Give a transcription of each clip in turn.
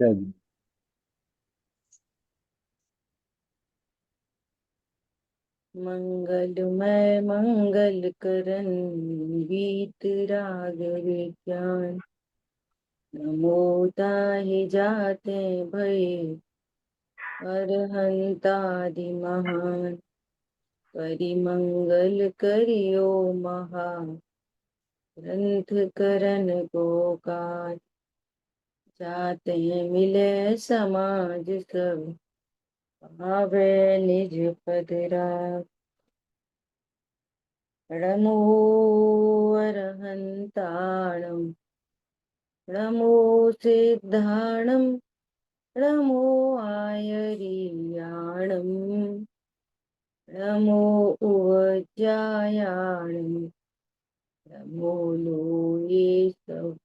अच्छा जी। मंगलमय मंगल करन गीत राग विज्ञान। नमो ताहि जाते भय अरहंतादि महान। परिमंगल करियो महा ग्रंथ करन को काज। जाते मिले समाज सब पावे निज पद राज। नमो अरहंताणं नमो सिद्धाणं नमो आयर्याणं नमो उवज्जायाणं नमो लोये सपसाहुरम्।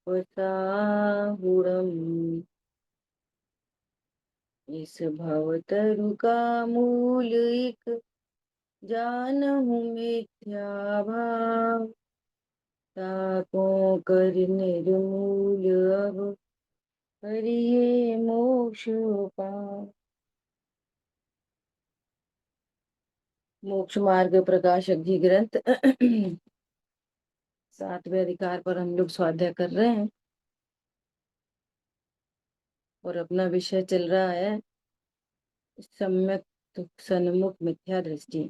इस भवतरु का मूल एक जानहु मिथ्या भाव। तापों कर निर्मूल अब करिए मोक्ष उपाय। मोक्ष मार्ग प्रकाशक जी ग्रंथ 7वें अधिकार पर हम लोग स्वाध्याय कर रहे हैं और अपना विषय चल रहा है सम्यक सन्मुख मिथ्या दृष्टि।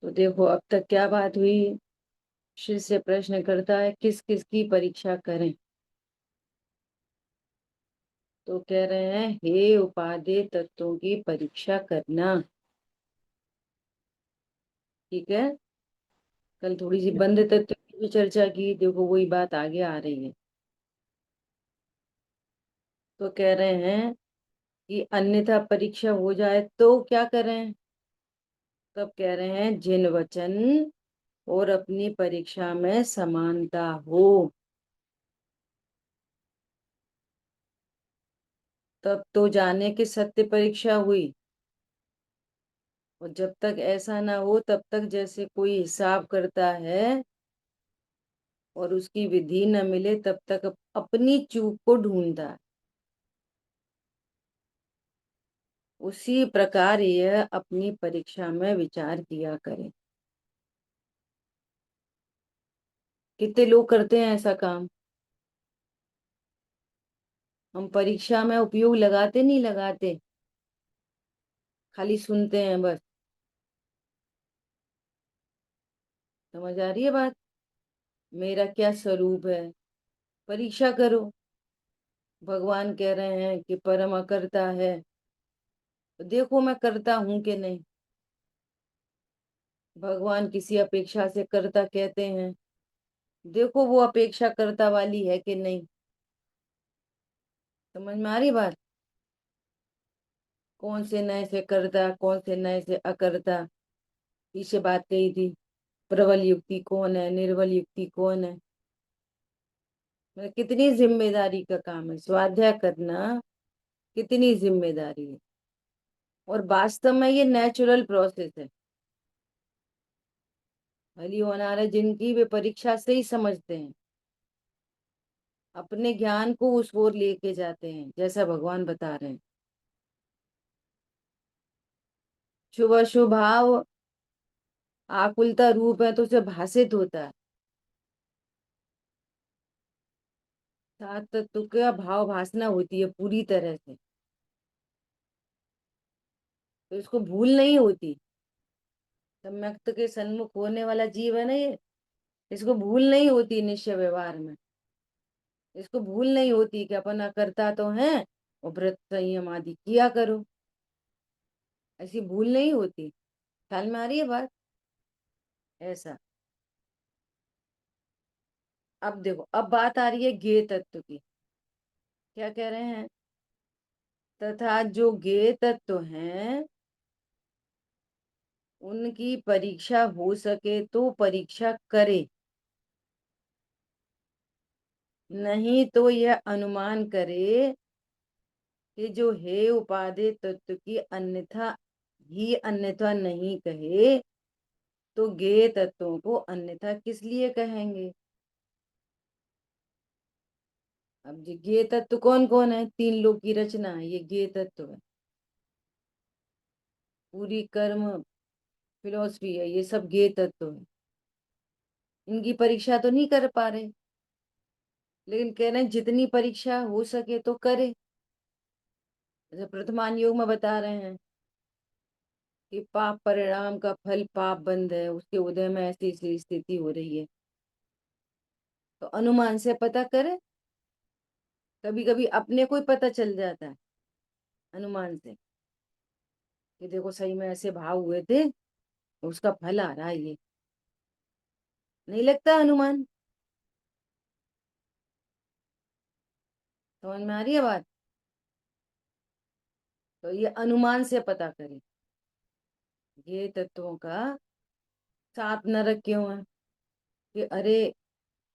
तो देखो अब तक क्या बात हुई। शिष्य प्रश्न करता है किस किस की परीक्षा करें। तो कह रहे हैं हे उपादेय तत्वों की परीक्षा करना। ठीक है। कल थोड़ी सी बंद तत्व की भी चर्चा की, देखो वही बात आगे आ रही है। तो कह रहे हैं कि अन्यथा परीक्षा हो जाए तो क्या करें। तब कह रहे हैं जिन वचन और अपनी परीक्षा में समानता हो तब तो जाने कि सत्य परीक्षा हुई। और जब तक ऐसा ना हो तब तक जैसे कोई हिसाब करता है और उसकी विधि न मिले तब तक अपनी चूक को ढूंढता है। उसी प्रकार यह अपनी परीक्षा में विचार किया करे। कितने लोग करते हैं ऐसा काम। हम परीक्षा में उपयोग लगाते नहीं लगाते, खाली सुनते हैं बस। समझ आ रही है बात। मेरा क्या स्वरूप है, परीक्षा करो। भगवान कह रहे हैं कि परम अकर्ता है, तो देखो मैं करता हूं कि नहीं। भगवान किसी अपेक्षा से करता कहते हैं, देखो वो अपेक्षा करता वाली है कि नहीं। समझ में आ रही बात। कौन से नए से करता कौन से नए से अकर्ता, पीछे बात कही थी। प्रबल युक्ति कौन है, निर्बल युक्ति कौन है। मतलब कितनी जिम्मेदारी का काम है स्वाध्याय करना, कितनी जिम्मेदारी है। और वास्तव में ये नेचुरल प्रोसेस है। भली होनार है जिनकी वे परीक्षा से ही समझते हैं, अपने ज्ञान को उस ओर लेके जाते हैं जैसा भगवान बता रहे हैं। शुभ अशुभ भाव आकुलता रूप है तो उसे भाषित होता है। सात तत्व का भाव भासना होती है पूरी तरह से, तो इसको भूल नहीं होती। सम्यक्त के सन्मुख होने वाला जीव है ना ये, इसको भूल नहीं होती निश्चय व्यवहार में। इसको भूल नहीं होती कि अपन करता तो है और व्रत संयम आदि किया करो। ऐसी भूल नहीं होती। ख्याल में आ रही है बात। ऐसा। अब देखो अब बात आ रही है ज्ञेय तत्व की। क्या कह रहे हैं, तथा जो ज्ञेय तत्व हैं उनकी परीक्षा हो सके तो परीक्षा करे, नहीं तो यह अनुमान करे कि जो हे उपादेय तत्व की अन्यथा ही अन्यथा नहीं कहे तो ज्ञेय तत्वों को अन्यथा किस लिए कहेंगे। अब ये ज्ञेय तत्व कौन कौन है? तीन लोक की रचना है, ये ज्ञेय तत्व है। पूरी कर्म फिलोसफी है, ये सब ज्ञेय तत्व है। इनकी परीक्षा तो नहीं कर पा रहे, लेकिन कह रहे हैं जितनी परीक्षा हो सके तो करे। जैसे प्रथमान योग में बता रहे हैं कि पाप परिणाम का फल पाप बंध है, उसके उदय में ऐसी ऐसी स्थिति हो रही है, तो अनुमान से पता करे। कभी कभी अपने को ही पता चल जाता है अनुमान से कि देखो सही में ऐसे भाव हुए थे, उसका फल आ रहा है ये। नहीं लगता अनुमान? समझ में आ रही है बात? तो ये अनुमान से पता करें ये तत्वों का सात नरक क्यों है। कि अरे,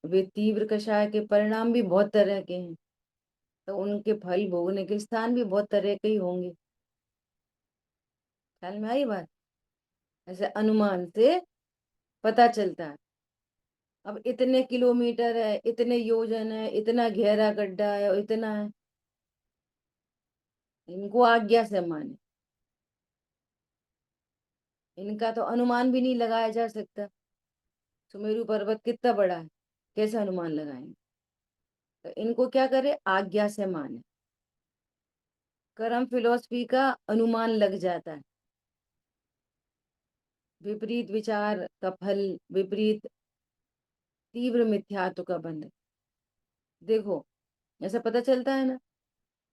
वे तीव्र कषाय के परिणाम भी बहुत तरह के हैं, तो उनके फल भोगने के स्थान भी बहुत तरह के ही होंगे। ख्याल में आई बात? ऐसे अनुमान से पता चलता है। अब इतने किलोमीटर है, इतने योजन है, इतना गहरा गड्ढा है और इतना है, इनको आज्ञा से माने। इनका तो अनुमान भी नहीं लगाया जा सकता। सुमेरु पर्वत कितना बड़ा है, कैसे अनुमान लगाएंगे? तो इनको क्या करे? आज्ञा से माने। कर्म फिलोसफी का अनुमान लग जाता है। विपरीत विचार का फल विपरीत तीव्र मिथ्यात्व का बंधन। देखो, ऐसा पता चलता है ना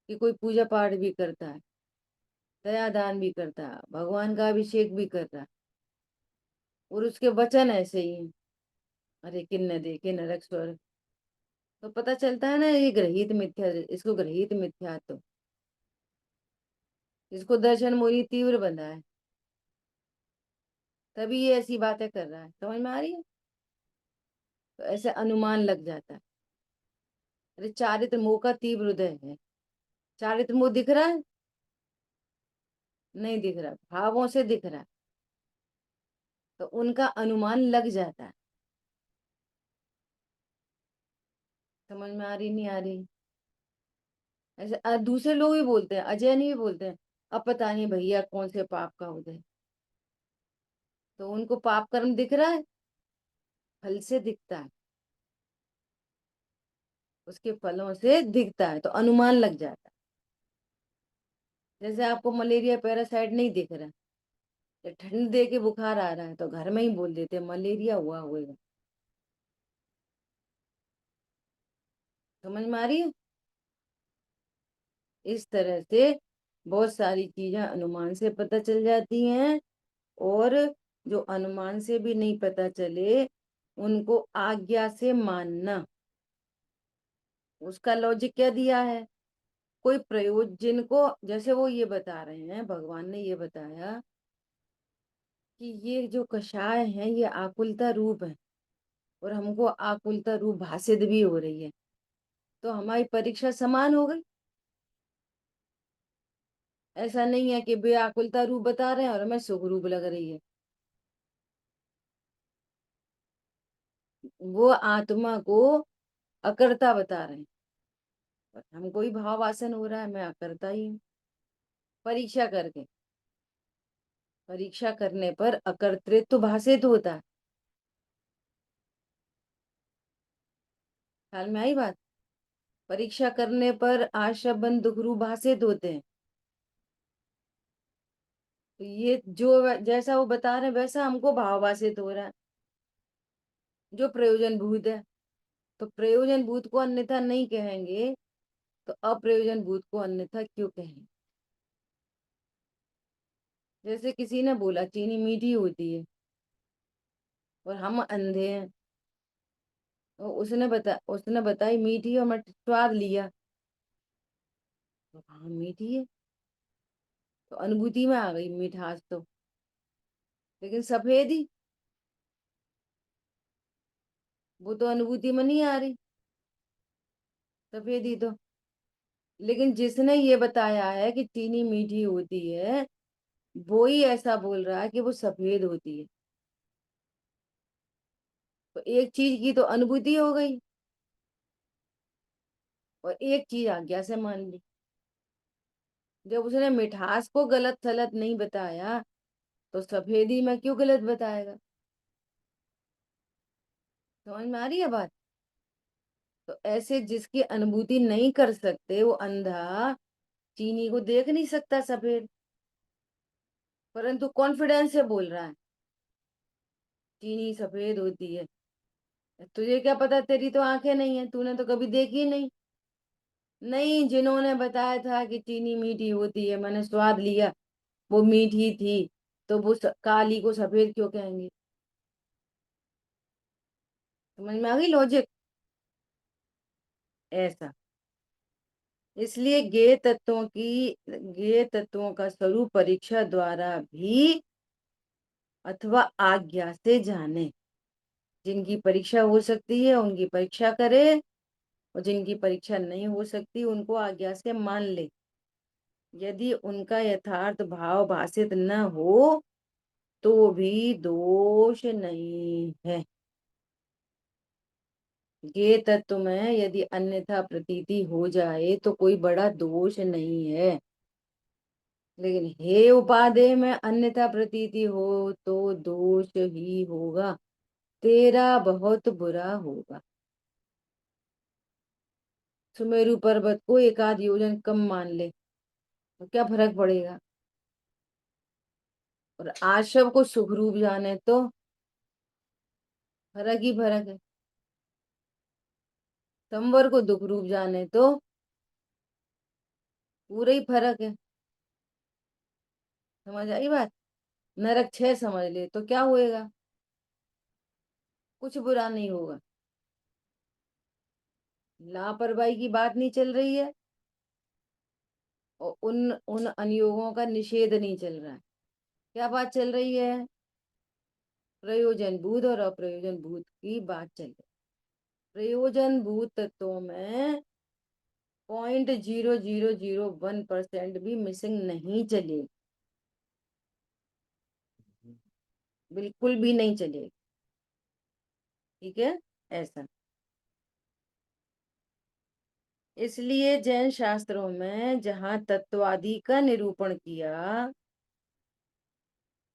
कि कोई पूजा पाठ भी करता है, दया दान भी करता है, भगवान का अभिषेक भी करता है, और उसके वचन ऐसे ही हैं, अरे किन्न देखे नरक स्वर्ग। तो पता चलता है ना ये ग्रहित मिथ्या, इसको ग्रहित मिथ्यात्व, इसको दर्शन मोही तीव्र बंधा है, तभी ये ऐसी बातें कर रहा है। समझ में आ रही है? तो ऐसे अनुमान लग जाता है। अरे चारित्र मोह का तीव्र उदय है। चारित्र मोह दिख रहा है? नहीं दिख रहा, भावों से दिख रहा है, तो उनका अनुमान लग जाता है। समझ में आ रही नहीं आ रही? ऐसे दूसरे लोग भी बोलते हैं, अजय नहीं भी बोलते हैं, अब पता नहीं भैया कौन से पाप का उदय। तो उनको पाप कर्म दिख रहा है, फल से दिखता है, उसके फलों से दिखता है, तो अनुमान लग जाता है। जैसे आपको मलेरिया पैरासाइट नहीं दिख रहा, तो ठंड दे के बुखार आ रहा है तो घर में ही बोल देते हैं, मलेरिया हुआ होगा। समझ में आ रही है? इस तरह से बहुत सारी चीजें अनुमान से पता चल जाती हैं। और जो अनुमान से भी नहीं पता चले, उनको आज्ञा से मानना। उसका लॉजिक क्या दिया है? कोई प्रयोजन, जिनको जैसे वो ये बता रहे हैं, भगवान ने ये बताया कि ये जो कषाय है ये आकुलता रूप है, और हमको आकुलता रूप भाषित भी हो रही है, तो हमारी परीक्षा समान हो गई। ऐसा नहीं है कि वे आकुलता रूप बता रहे हैं और हमें सुख रूप लग रही है। वो आत्मा को अकर्ता बता रहे हैं, और हमको ही भाव आसन हो रहा है, मैं अकर्ता ही हूँ। परीक्षा करके, परीक्षा करने पर अकर्तृत्व भाषित होता है। ख्याल में आई बात? परीक्षा करने पर आशा बंध दुख रूप भाषित होते हैं। तो ये जो जैसा वो बता रहे हैं वैसा हमको भाव भाषित हो रहा है, जो प्रयोजन भूत है। तो प्रयोजन भूत को अन्यथा नहीं कहेंगे, तो अप्रयोजन भूत को अन्यथा क्यों कहेंगे? जैसे किसी ने बोला चीनी मीठी होती है, और हम अंधे हैं, तो उसने बताई मीठी, और मैं स्वाद लिया, तो हाँ मीठी है, तो अनुभूति में आ गई मिठास तो। लेकिन सफेद ही, वो तो अनुभूति में नहीं आ रही, सफेद ही तो। लेकिन जिसने ये बताया है कि चीनी मीठी होती है, वो ही ऐसा बोल रहा है कि वो सफेद होती है, तो एक चीज की तो अनुभूति हो गई। और एक चीज आज्ञा से मान ली। जब उसने मिठास को गलत सलत नहीं बताया, तो सफेदी में क्यों गलत बताएगा? समझ में आ रही है बात? तो ऐसे जिसकी अनुभूति नहीं कर सकते, वो अंधा चीनी को देख नहीं सकता सफेद, परंतु कॉन्फिडेंस से बोल रहा है चीनी सफेद होती है। तुझे क्या पता, तेरी तो आंखें नहीं है, तूने तो कभी देखी नहीं। नहीं, जिन्होंने बताया था कि चीनी मीठी होती है, मैंने स्वाद लिया, वो मीठी थी, तो वो काली को सफेद क्यों कहेंगे? समझ में आ गई लॉजिक? ऐसा। इसलिए ज्ञेय तत्वों का स्वरूप परीक्षा द्वारा भी अथवा आज्ञा से जाने। जिनकी परीक्षा हो सकती है उनकी परीक्षा करे, और जिनकी परीक्षा नहीं हो सकती उनको आज्ञा से मान ले। यदि उनका यथार्थ भाव भाषित न हो तो भी दोष नहीं है। ये तत्व में यदि अन्यथा प्रतीति हो जाए तो कोई बड़ा दोष नहीं है, लेकिन हे उपादेय में अन्यथा प्रतीति हो तो दोष ही होगा, तेरा बहुत बुरा होगा। सुमेरु पर्वत को एक आध योजन कम मान ले तो क्या फर्क पड़ेगा? और आशव को सुखरूप जाने तो फर्क ही फर्क है। संवर को दुख रूप जाने तो पूरा ही फर्क है। समझ आई बात? नरक 6 समझ ले तो क्या होएगा? कुछ बुरा नहीं होगा। लापरवाही की बात नहीं चल रही है, और उन उन अनियोगों का निषेध नहीं चल रहा है। क्या बात चल रही है? प्रयोजन भूत और अप्रयोजन भूत की बात चल रही है। प्रयोजन भूत तत्वों में 0.0001% भी मिसिंग नहीं चलेगी, बिल्कुल भी नहीं चलेगी। ठीक है, ऐसा। इसलिए जैन शास्त्रों में जहाँ तत्वादि का निरूपण किया,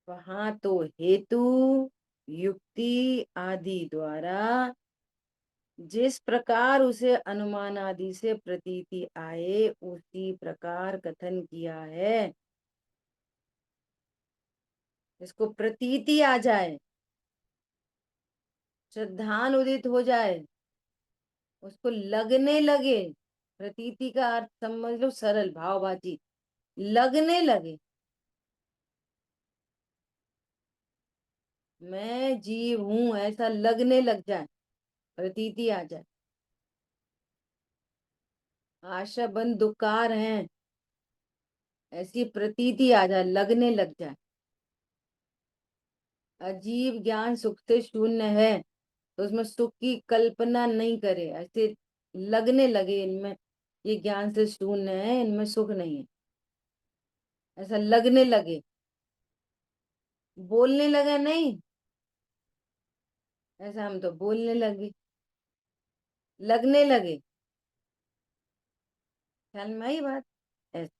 वहां तो हेतु युक्ति आदि द्वारा जिस प्रकार उसे अनुमान आदि से प्रतीति आए उसी प्रकार कथन किया है। इसको प्रतीति आ जाए, श्रद्धान उदित हो जाए, उसको लगने लगे। प्रतीति का अर्थ समझ लो सरल भावबाजी, लगने लगे मैं जीव हूं, ऐसा लगने लग जाए, प्रतीति आ जाए। आशा बंद दुकार हैं, ऐसी प्रतीति आ जाए, लगने लग जाए। अजीब ज्ञान सुख से शून्य है, तो उसमें सुख की कल्पना नहीं करे, ऐसे लगने लगे इनमें ये ज्ञान से शून्य है, इनमें सुख नहीं है, ऐसा लगने लगे। बोलने लगा नहीं, ऐसा हम तो बोलने लगे, लगने लगे। ख्याल में आई बात? ऐसा।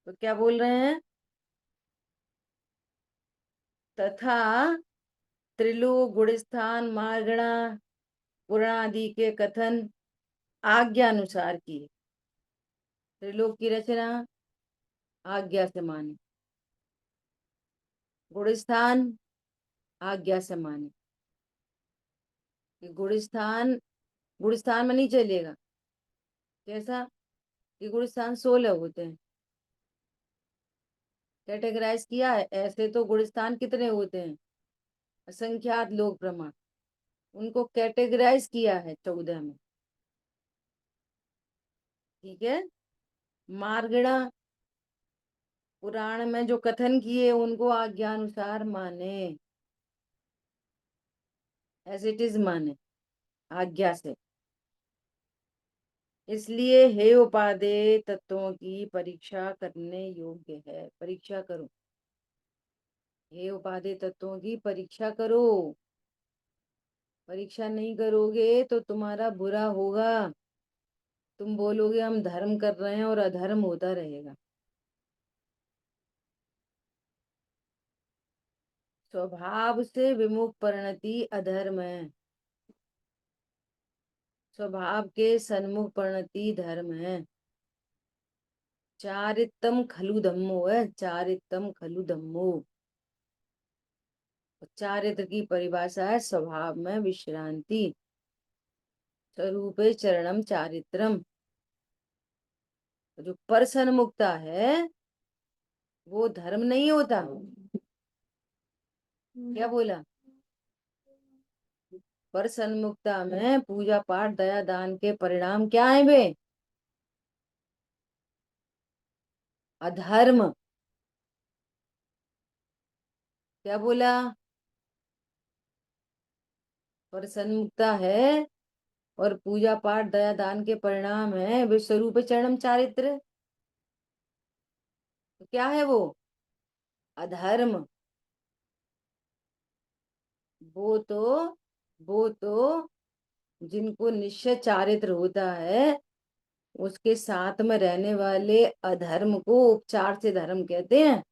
तो क्या बोल रहे हैं? तथा त्रिलोक गुणस्थान मार्गणा पुराणादि के कथन आज्ञानुसार किए। त्रिलोक की रचना आज्ञा से माने, गुणस्थान आज्ञा से माने। कि गुणस्थान में नहीं चलेगा। कैसा? कि गुणस्थान 16 होते हैं, कैटेगराइज किया है ऐसे, तो गुणस्थान कितने होते हैं? असंख्यात लोक प्रमाण, उनको कैटेगराइज किया है 14 में। ठीक है। मार्गणा पुराण में जो कथन किए उनको आज्ञानुसार माने, एज इट इज माने, आज्ञा से। इसलिए हे उपादेय तत्वों की परीक्षा करने योग्य है। परीक्षा करो, हे उपादेय तत्वों की परीक्षा करो। परीक्षा नहीं करोगे तो तुम्हारा बुरा होगा। तुम बोलोगे हम धर्म कर रहे हैं और अधर्म होता रहेगा। स्वभाव से विमुख परिणति अधर्म है। स्वभाव के सन्मुख परिणति धर्म है। चारित्रम खलु धम्मो है, चारित्रम खलु धम्मो। चारित्र की परिभाषा है स्वभाव में विश्रांति। स्वरूपे चरणम चारित्रम। जो पर सन्मुखता है वो धर्म नहीं होता। क्या बोला? पर सन्मुखता में पूजा पाठ दया दान के परिणाम क्या है बे? अधर्म। क्या बोला? पर सन्मुखता है और पूजा पाठ दया दान के परिणाम है विश्व रूप चरणम चारित्र। तो क्या है वो? अधर्म। वो तो वो तो जिनको निश्चय चारित्र होता है उसके साथ में रहने वाले अधर्म को उपचार से धर्म कहते हैं।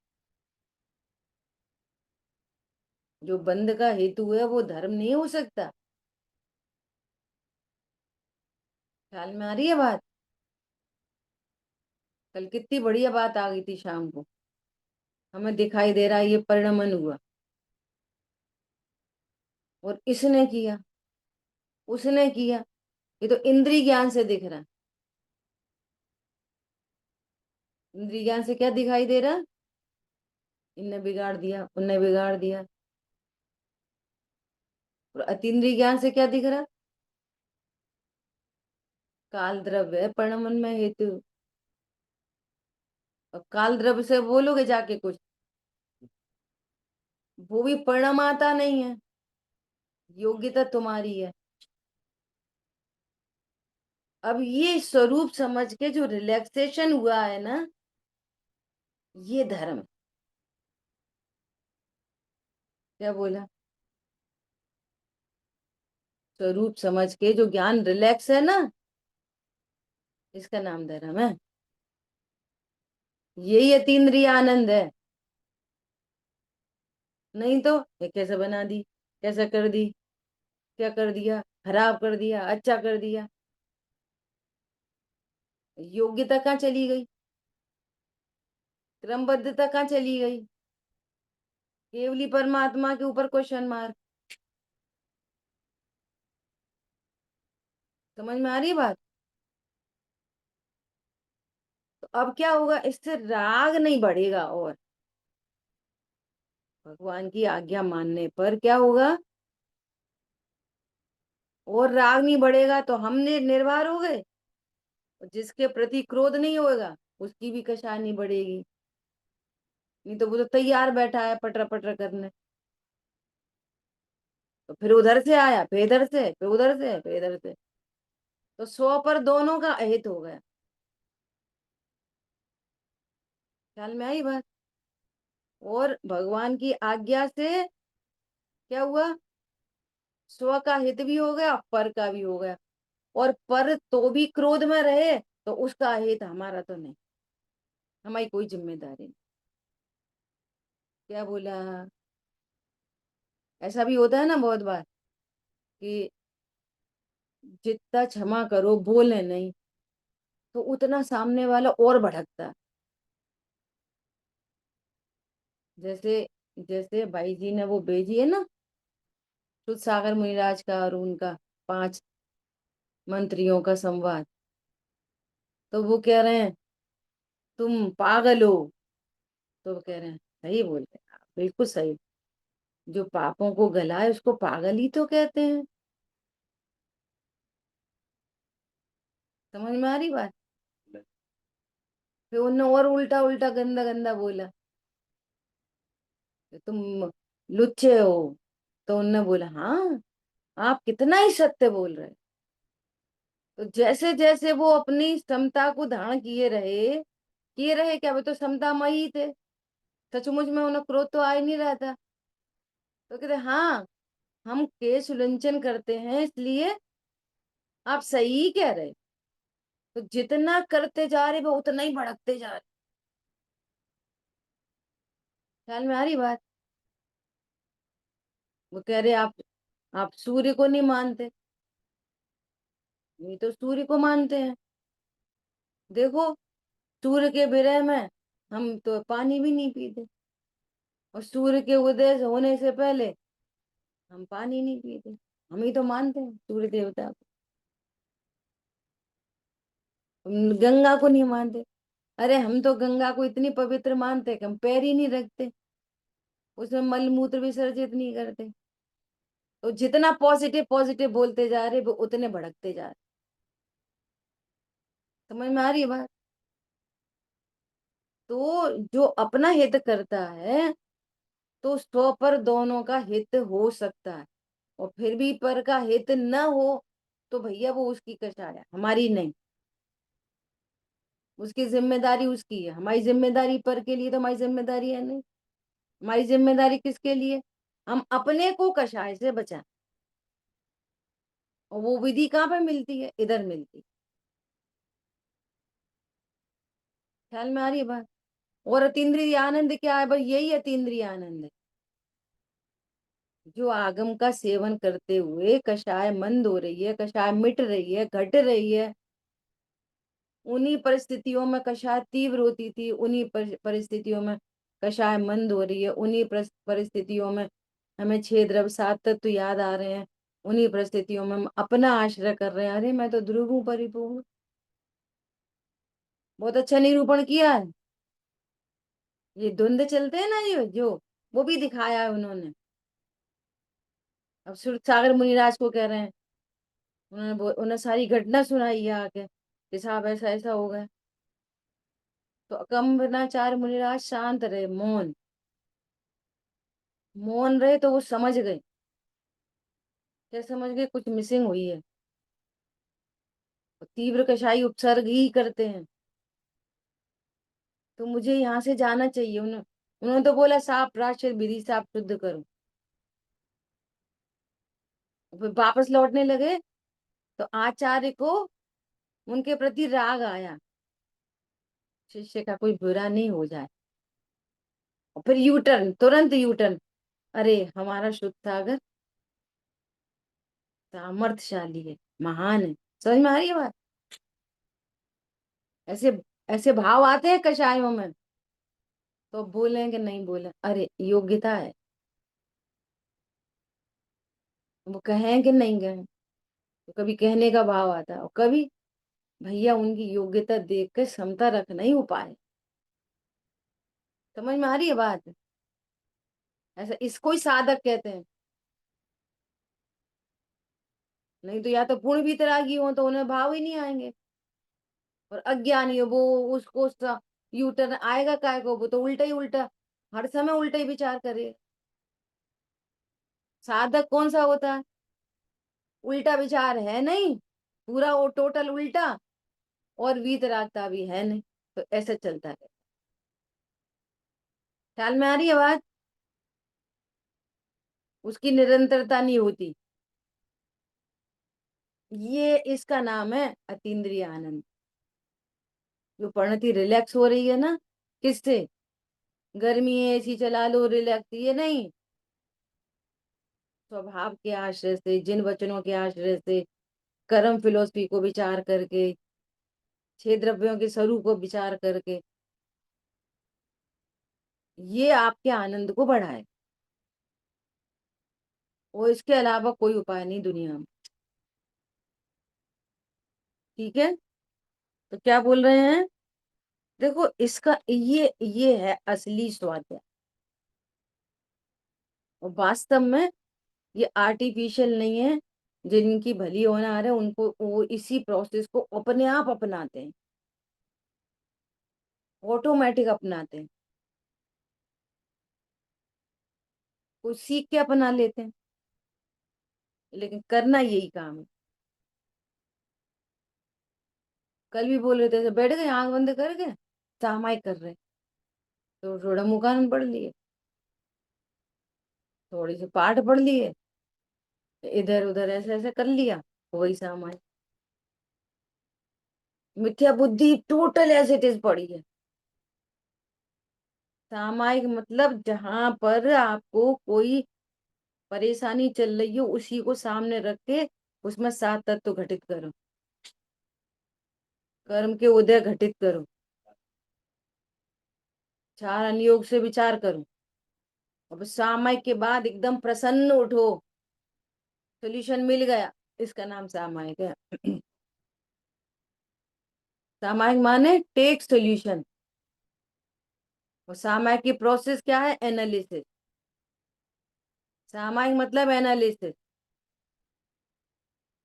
जो बंध का हेतु है वो धर्म नहीं हो सकता। ख्याल में आ रही है बात? कल कितनी बढ़िया बात आ गई थी शाम को। हमें दिखाई दे रहा है ये परिणमन हुआ और इसने किया, उसने किया। ये तो इंद्रिय ज्ञान से दिख रहा है। इंद्रिय ज्ञान से क्या दिखाई दे रहा? इनने बिगाड़ दिया, उनने बिगाड़ दिया। और अतीन्द्रिय ज्ञान से क्या दिख रहा? काल द्रव्य है परिणमन में हेतु। अब काल द्रव्य से बोलोगे जाके कुछ, वो भी परिणाम आता नहीं है। योग्यता तुम्हारी है। अब ये स्वरूप समझ के जो रिलैक्सेशन हुआ है ना, ये धर्म। क्या बोला? स्वरूप समझ के जो ज्ञान रिलैक्स है ना, इसका नाम धर्म है। यही अतीन्द्रिय आनंद है। नहीं तो ये कैसे बना दी, कैसा कर दी, क्या कर दिया, खराब कर दिया, अच्छा कर दिया। योग्यता कहाँ चली गई? क्रमबद्धता कहाँ चली गई? केवली परमात्मा के ऊपर क्वेश्चन मार्क। समझ में आ रही है बात? तो अब क्या होगा? इससे राग नहीं बढ़ेगा। और भगवान की आज्ञा मानने पर क्या होगा? और राग नहीं बढ़ेगा तो हमने निर्भर हो गए। और जिसके प्रति क्रोध नहीं होगा उसकी भी कषाय नहीं बढ़ेगी। नहीं तो वो तो तैयार बैठा है पटर पटर करने। तो फिर उधर से आया, फिर इधर से, फिर उधर से, फिर इधर से। तो 100 पर दोनों का अहित हो गया। ख्याल में आई बात? और भगवान की आज्ञा से क्या हुआ? स्व का हित भी हो गया, पर का भी हो गया। और पर तो भी क्रोध में रहे तो उसका हित हमारा तो नहीं, हमारी कोई जिम्मेदारी नहीं। क्या बोला? ऐसा भी होता है ना बहुत बार कि जितना क्षमा करो बोले नहीं तो उतना सामने वाला और भड़कता है। जैसे जैसे भाई जी ने वो भेजी है ना, शुद्ध सागर मुनिराज का और उनका 5 मंत्रियों का संवाद। तो वो कह रहे हैं तुम पागल हो। तो वो कह रहे हैं सही बोलते हैं आप, बिल्कुल सही। जो पापों को गलाए उसको पागल ही तो कहते हैं। समझ में आ रही बात? फिर उन्होंने और उल्टा उल्टा गंदा गंदा बोला कि तुम लुच्चे हो। तो उनने बोला हाँ, आप कितना ही सत्य बोल रहे हैं। तो जैसे जैसे वो अपनी क्षमता को धारण किए रहे क्या, वो तो समतामयी ही थे। सचमुच में उन्हें क्रोध तो आ ही नहीं रहा था। तो कहते हाँ, हम केस उल्लंघन करते हैं इसलिए आप सही ही कह रहे। तो जितना करते जा रहे वो उतना ही भड़कते जा रहे। ख्याल में आ रही बात? वो कह रहे आप सूर्य को नहीं मानते, ये तो सूर्य को मानते हैं। देखो, सूर्य के विरह में हम तो पानी भी नहीं पीते, और सूर्य के उदय होने से पहले हम पानी नहीं पीते। हम ही तो मानते हैं सूर्य देवता को, हम गंगा को नहीं मानते। अरे हम तो गंगा को इतनी पवित्र मानते हैं कि हम पैर ही नहीं रखते, उसमें मल मूत्र विसर्जित नहीं करते। तो जितना पॉजिटिव पॉजिटिव बोलते जा रहे वो उतने भड़कते जा रहे। समझ में आ रही है बात? तो जो अपना हित करता है तो स्व पर दोनों का हित हो सकता है, और फिर भी पर का हित न हो तो भैया वो उसकी कषाय है, हमारी नहीं। उसकी जिम्मेदारी उसकी है, हमारी जिम्मेदारी पर के लिए तो हमारी जिम्मेदारी है नहीं। हमारी जिम्मेदारी किसके लिए? हम अपने को कषाय से बचाएं। और वो विधि कहाँ पे मिलती है? इधर मिलती है। ख्याल में आ रही है बात? और अतीन्द्रिय आनंद क्या है भाई? यही अतीन्द्रिय आनंद है, जो आगम का सेवन करते हुए कषाय मंद हो रही है, कषाय मिट रही है, घट रही है। उन्हीं परिस्थितियों में कषाय तीव्र होती थी, उन्हीं परिस्थितियों में कषाय मंद हो रही है। उन्हीं परिस्थितियों में हमें छह द्रव्य सात तत्व याद आ रहे हैं। उन्हीं परिस्थितियों में हम अपना आश्रय कर रहे हैं। अरे मैं तो ध्रुव हूँ परिपूर्ण। बहुत अच्छा निरूपण किया है। ये द्वंद्व चलते हैं ना, ये जो वो भी दिखाया है उन्होंने। अब सुर सागर मुनिराज को कह रहे हैं, उन्हें सारी घटना सुनाई है आके कि साहब ऐसा ऐसा हो गया। तो अकम्बनाचार्य मुनिराज शांत रहे, मौन। मौन रहे तो वो समझ गए। क्या समझ गए? कुछ मिसिंग हुई है। और तीव्र कषाई उपसर्ग ही करते हैं। तो मुझे यहाँ से जाना चाहिए। उन्होंने तो बोला साफ प्राश्चित विधि से आप शुद्ध करो। फिर वापस लौटने लगे तो आचार्य को उनके प्रति राग आया, शिष्य का कोई बुरा नहीं हो जाए। और फिर यू टर्न, तुरंत यू टर्न। अरे हमारा शुद्ध सागर सामर्थ्यशाली है, महान है। समझ में आ रही है बात? ऐसे ऐसे भाव आते हैं कषायों में। तो बोलेंगे नहीं बोले, अरे योग्यता है। वो कहें कि नहीं कहें, तो कभी कहने का भाव आता है, और कभी भैया उनकी योग्यता देख कर क्षमता रखना ही उपाय है। समझ में आ रही है बात? ऐसा इसको ही साधक कहते हैं। नहीं तो या तो पूर्ण वितरागी हो तो उन्हें भाव ही नहीं आएंगे। और अज्ञानी हो वो, उसको यू टर्न आएगा काय को? वो तो उल्टा ही उल्टा, हर समय उल्टा ही विचार करे। साधक कौन सा होता है? उल्टा विचार है नहीं, पूरा वो टोटल उल्टा, और वीतरागता भी है नहीं। तो ऐसा चलता है। ख्याल में आ रही है बात? उसकी निरंतरता नहीं होती। ये इसका नाम है अतीन्द्रिय आनंद। जो परिणति रिलैक्स हो रही है ना, किससे? गर्मी है एसी चला लो रिलैक्स, ये नहीं। स्वभाव के आश्रय से, जिन वचनों के आश्रय से, कर्म फिलोसफी को विचार करके, छह द्रव्यों के स्वरूप को विचार करके, ये आपके आनंद को बढ़ाए। और इसके अलावा कोई उपाय नहीं दुनिया में। ठीक है? तो क्या बोल रहे हैं? देखो इसका ये है असली स्वाध्याय। और वास्तव में ये आर्टिफिशियल नहीं है। जिनकी भली होना आ रहा है उनको वो इसी प्रोसेस को अपने आप अपनाते हैं, ऑटोमेटिक अपनाते हैं। कोई सीख के अपना लेते हैं, लेकिन करना यही काम है। कल भी बोल रहे थे, ऐसे बैठ गए आंख बंद करके सामायिक कर रहे, तो थोड़ा मुकान पढ़ लिए, थोड़ी सी पाठ पढ़ लिए, इधर उधर ऐसे ऐसे कर लिया, वही सामायिक। मिथ्या बुद्धि टोटल एज इट इज पड़ी है। सामायिक मतलब जहां पर आपको कोई परेशानी चल रही हो उसी को सामने रख के उसमें सात तत्व घटित करो, कर्म के उदय घटित करो, चार अनुयोग से विचार करो। अब सामायिक के बाद एकदम प्रसन्न उठो, सोल्यूशन मिल गया, इसका नाम सामायिक है। सामायिक माने टेक सोल्यूशन, और सामायिक की प्रोसेस क्या है? एनालिसिस। सामायिक मतलब एनालिसिस,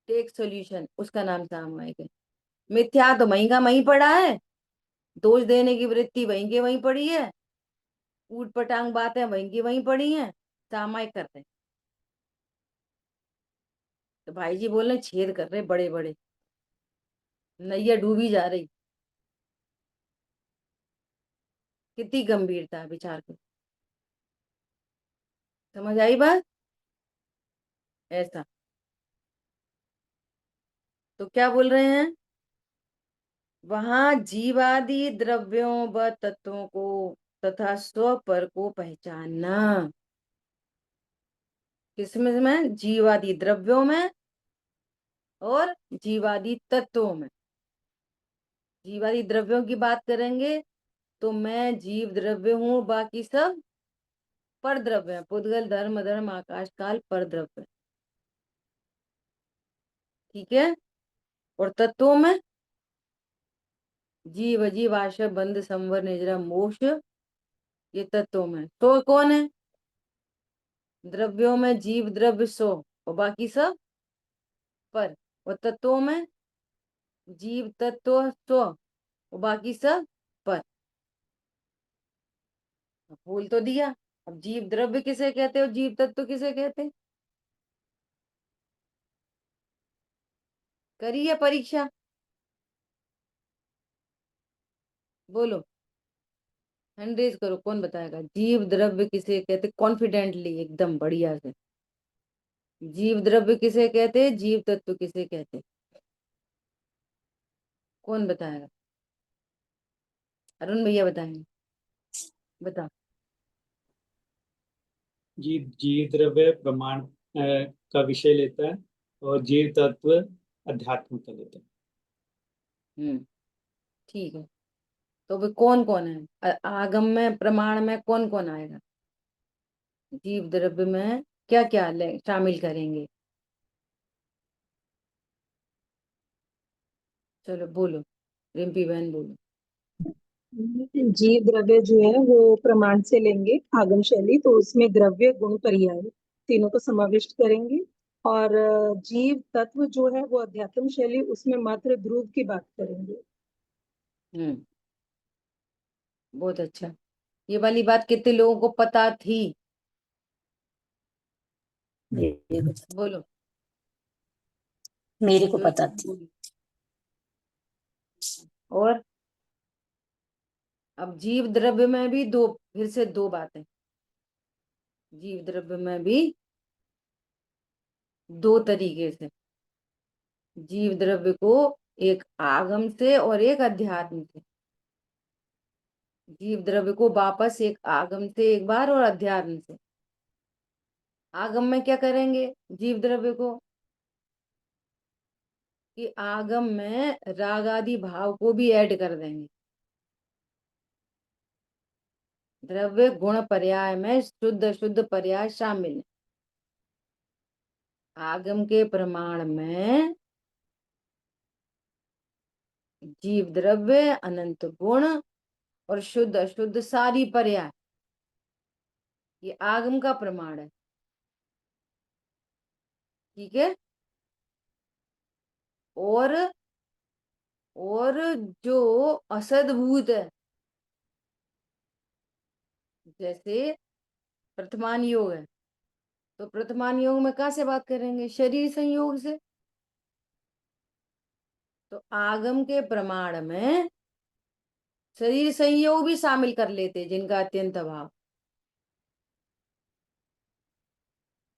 टेक सोल्यूशन, उसका नाम सामायिक है। मिथ्या तो वहीं का वहीं पड़ा है, दोष देने की वृत्ति वहीं के वहीं पड़ी है, ऊट पटांग बातें वहीं की वहीं पड़ी हैं, सामायिक करते हैं। तो भाई जी बोल रहे छेद कर रहे बड़े बड़े, नैया डूबी जा रही। कितनी गंभीरता है विचार को, समझ आई बात? ऐसा। तो क्या बोल रहे हैं? वहां जीवादि द्रव्यों व तत्वों को तथा स्व पर को पहचानना। किसमें में? जीवादि द्रव्यों में और जीवादि तत्वों में। जीवादि द्रव्यों की बात करेंगे तो मैं जीव द्रव्य हूं, बाकी सब पर द्रव्य है। पुद्गल धर्म धर्म आकाश काल पर द्रव्य, ठीक है। और तत्वों में जीव अजीव आशय बंध संवर निजरा मोक्ष, ये तत्वों में। तो कौन है? द्रव्यों में जीव द्रव्य सो, और बाकी सब पर। और तत्वों में जीव तत्व स्व, और बाकी सब पर। अब बोल तो दिया। अब जीव द्रव्य किसे कहते हो, जीव तत्व किसे कहते? करी है परीक्षा, बोलो। हैंड रेज करो, कौन बताएगा जीव द्रव्य किसे कहते कॉन्फिडेंटली, एकदम बढ़िया से। जीव द्रव्य किसे कहते, जीव तत्व किसे कहते? कौन बताएगा? अरुण भैया बताएंगे, बता। जीव जीव द्रव्य प्रमाण का विषय लेता है, और जीव तत्व अध्यात्म का लेता है। हम्म, ठीक है। तो भी कौन कौन है? आगम में प्रमाण में कौन कौन आएगा? जीव द्रव्य में क्या क्या ले शामिल करेंगे? चलो बोलो, रिम्पी बहन बोलो। जीव द्रव्य जो है वो प्रमाण से लेंगे आगम शैली, तो उसमें द्रव्य गुण पर्याय तीनों को समाविष्ट करेंगे। और जीव तत्व जो है वो अध्यात्म शैली, उसमें मात्र ध्रुव की बात करेंगे। हम्म, बहुत अच्छा। ये वाली बात कितने लोगों को पता थी? बोलो। मेरे को श्वेता पता जी थी। बोली। और अब जीव द्रव्य में भी दो, फिर से दो बातें। जीव द्रव्य में भी दो तरीके से, जीव द्रव्य को एक आगम से और एक अध्यात्म से। जीव द्रव्य को वापस एक आगम से एक बार और अध्यात्म से। आगम में क्या करेंगे जीव द्रव्य को? कि आगम में राग आदि भाव को भी ऐड कर देंगे। द्रव्य गुण पर्याय में शुद्ध शुद्ध पर्याय शामिल है। आगम के प्रमाण में जीव द्रव्य अनंत गुण और शुद्ध अशुद्ध सारी पर्याय, ये आगम का प्रमाण है, ठीक है। और और जो असद्भूत है, जैसे प्रथमान योग है, तो प्रथमान योग में कहाँ से बात करेंगे? शरीर संयोग से। तो आगम के प्रमाण में शरीर संयोग भी शामिल कर लेते, जिनका अत्यंत अभाव।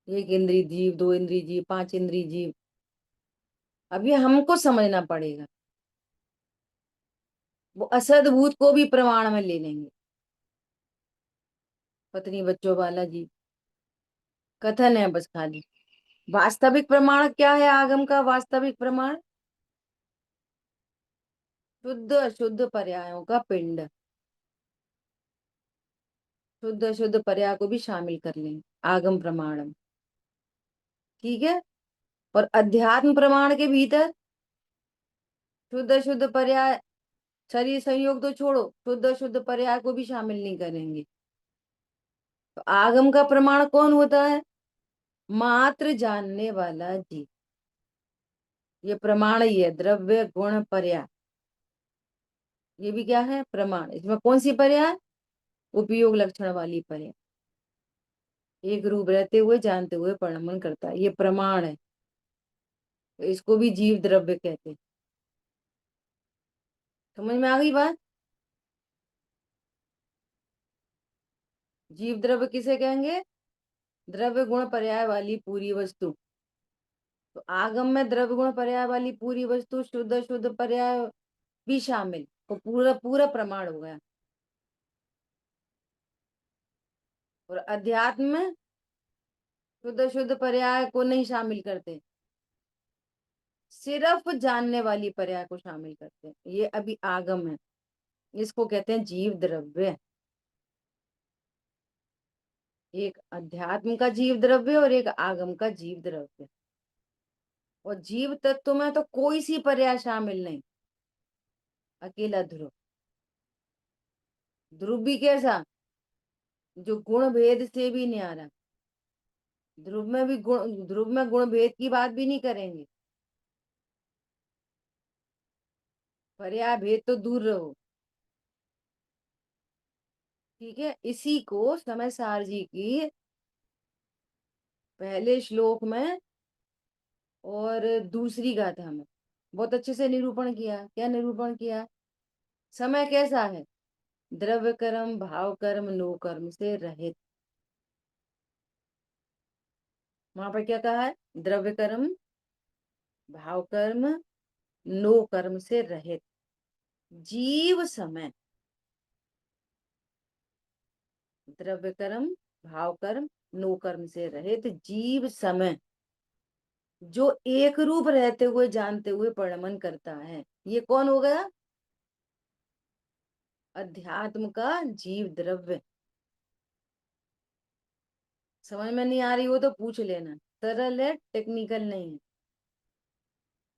एक इंद्रिय जीव, दो इंद्रिय जीव, 5 इंद्रिय जीव। अब ये हमको समझना पड़ेगा। वो असद्भूत को भी प्रमाण में ले लेंगे। पत्नी बच्चों वाला जी कथन है बस खाली। वास्तविक प्रमाण क्या है आगम का? वास्तविक प्रमाण शुद्ध अशुद्ध पर्यायों का पिंड। शुद्ध अशुद्ध पर्याय को भी शामिल कर लेंगे आगम प्रमाण में, ठीक है। और अध्यात्म प्रमाण के भीतर शुद्ध अशुद्ध पर्याय, शरीर संयोग तो छोड़ो, शुद्ध अशुद्ध पर्याय को भी शामिल नहीं करेंगे। तो आगम का प्रमाण कौन होता है? मात्र जानने वाला जीव। ये प्रमाण ही है, द्रव्य गुण पर्याय, ये भी क्या है? प्रमाण। इसमें कौन सी पर्याय? उपयोग लक्षण वाली पर्याय। एक रूप रहते हुए जानते हुए प्रमाण करता है, ये प्रमाण है। तो इसको भी जीव द्रव्य कहते हैं। समझ में आ गई बात? जीव द्रव्य किसे कहेंगे? द्रव्य गुण पर्याय वाली पूरी वस्तु। तो आगम में द्रव्य गुण पर्याय वाली पूरी वस्तु, शुद्ध शुद्ध पर्याय भी शामिल, तो पूरा पूरा प्रमाण हो गया। और अध्यात्म में शुद्ध शुद्ध पर्याय को नहीं शामिल करते, सिर्फ जानने वाली पर्याय को शामिल करते हैं। ये अभी आगम है, इसको कहते हैं जीव द्रव्य। एक अध्यात्म का जीव द्रव्य और एक आगम का जीव द्रव्य। और जीव तत्व में तो कोई सी पर्याय शामिल नहीं, अकेला ध्रुव। ध्रुव भी कैसा? जो गुण भेद से भी न्यारा। ध्रुव में भी गुण, ध्रुव में गुण भेद की बात भी नहीं करेंगे, पर्याय भेद तो दूर रहो, ठीक है। इसी को समय सार जी की पहले श्लोक में और दूसरी गाथा में बहुत अच्छे से निरूपण किया। क्या निरूपण किया? समय कैसा है? द्रव्य कर्म भाव कर्म नो कर्म से रहित। वहां पर क्या कहा है? द्रव्य कर्म भाव कर्म नो कर्म से रहित जीव समय। द्रव्य कर्म भाव कर्म नो कर्म से रहित जीव समय, जो एक रूप रहते हुए जानते हुए परमन करता है। ये कौन हो गया? अध्यात्म का जीव द्रव्य। समझ में नहीं आ रही हो तो पूछ लेना, सरल है, टेक्निकल नहीं है,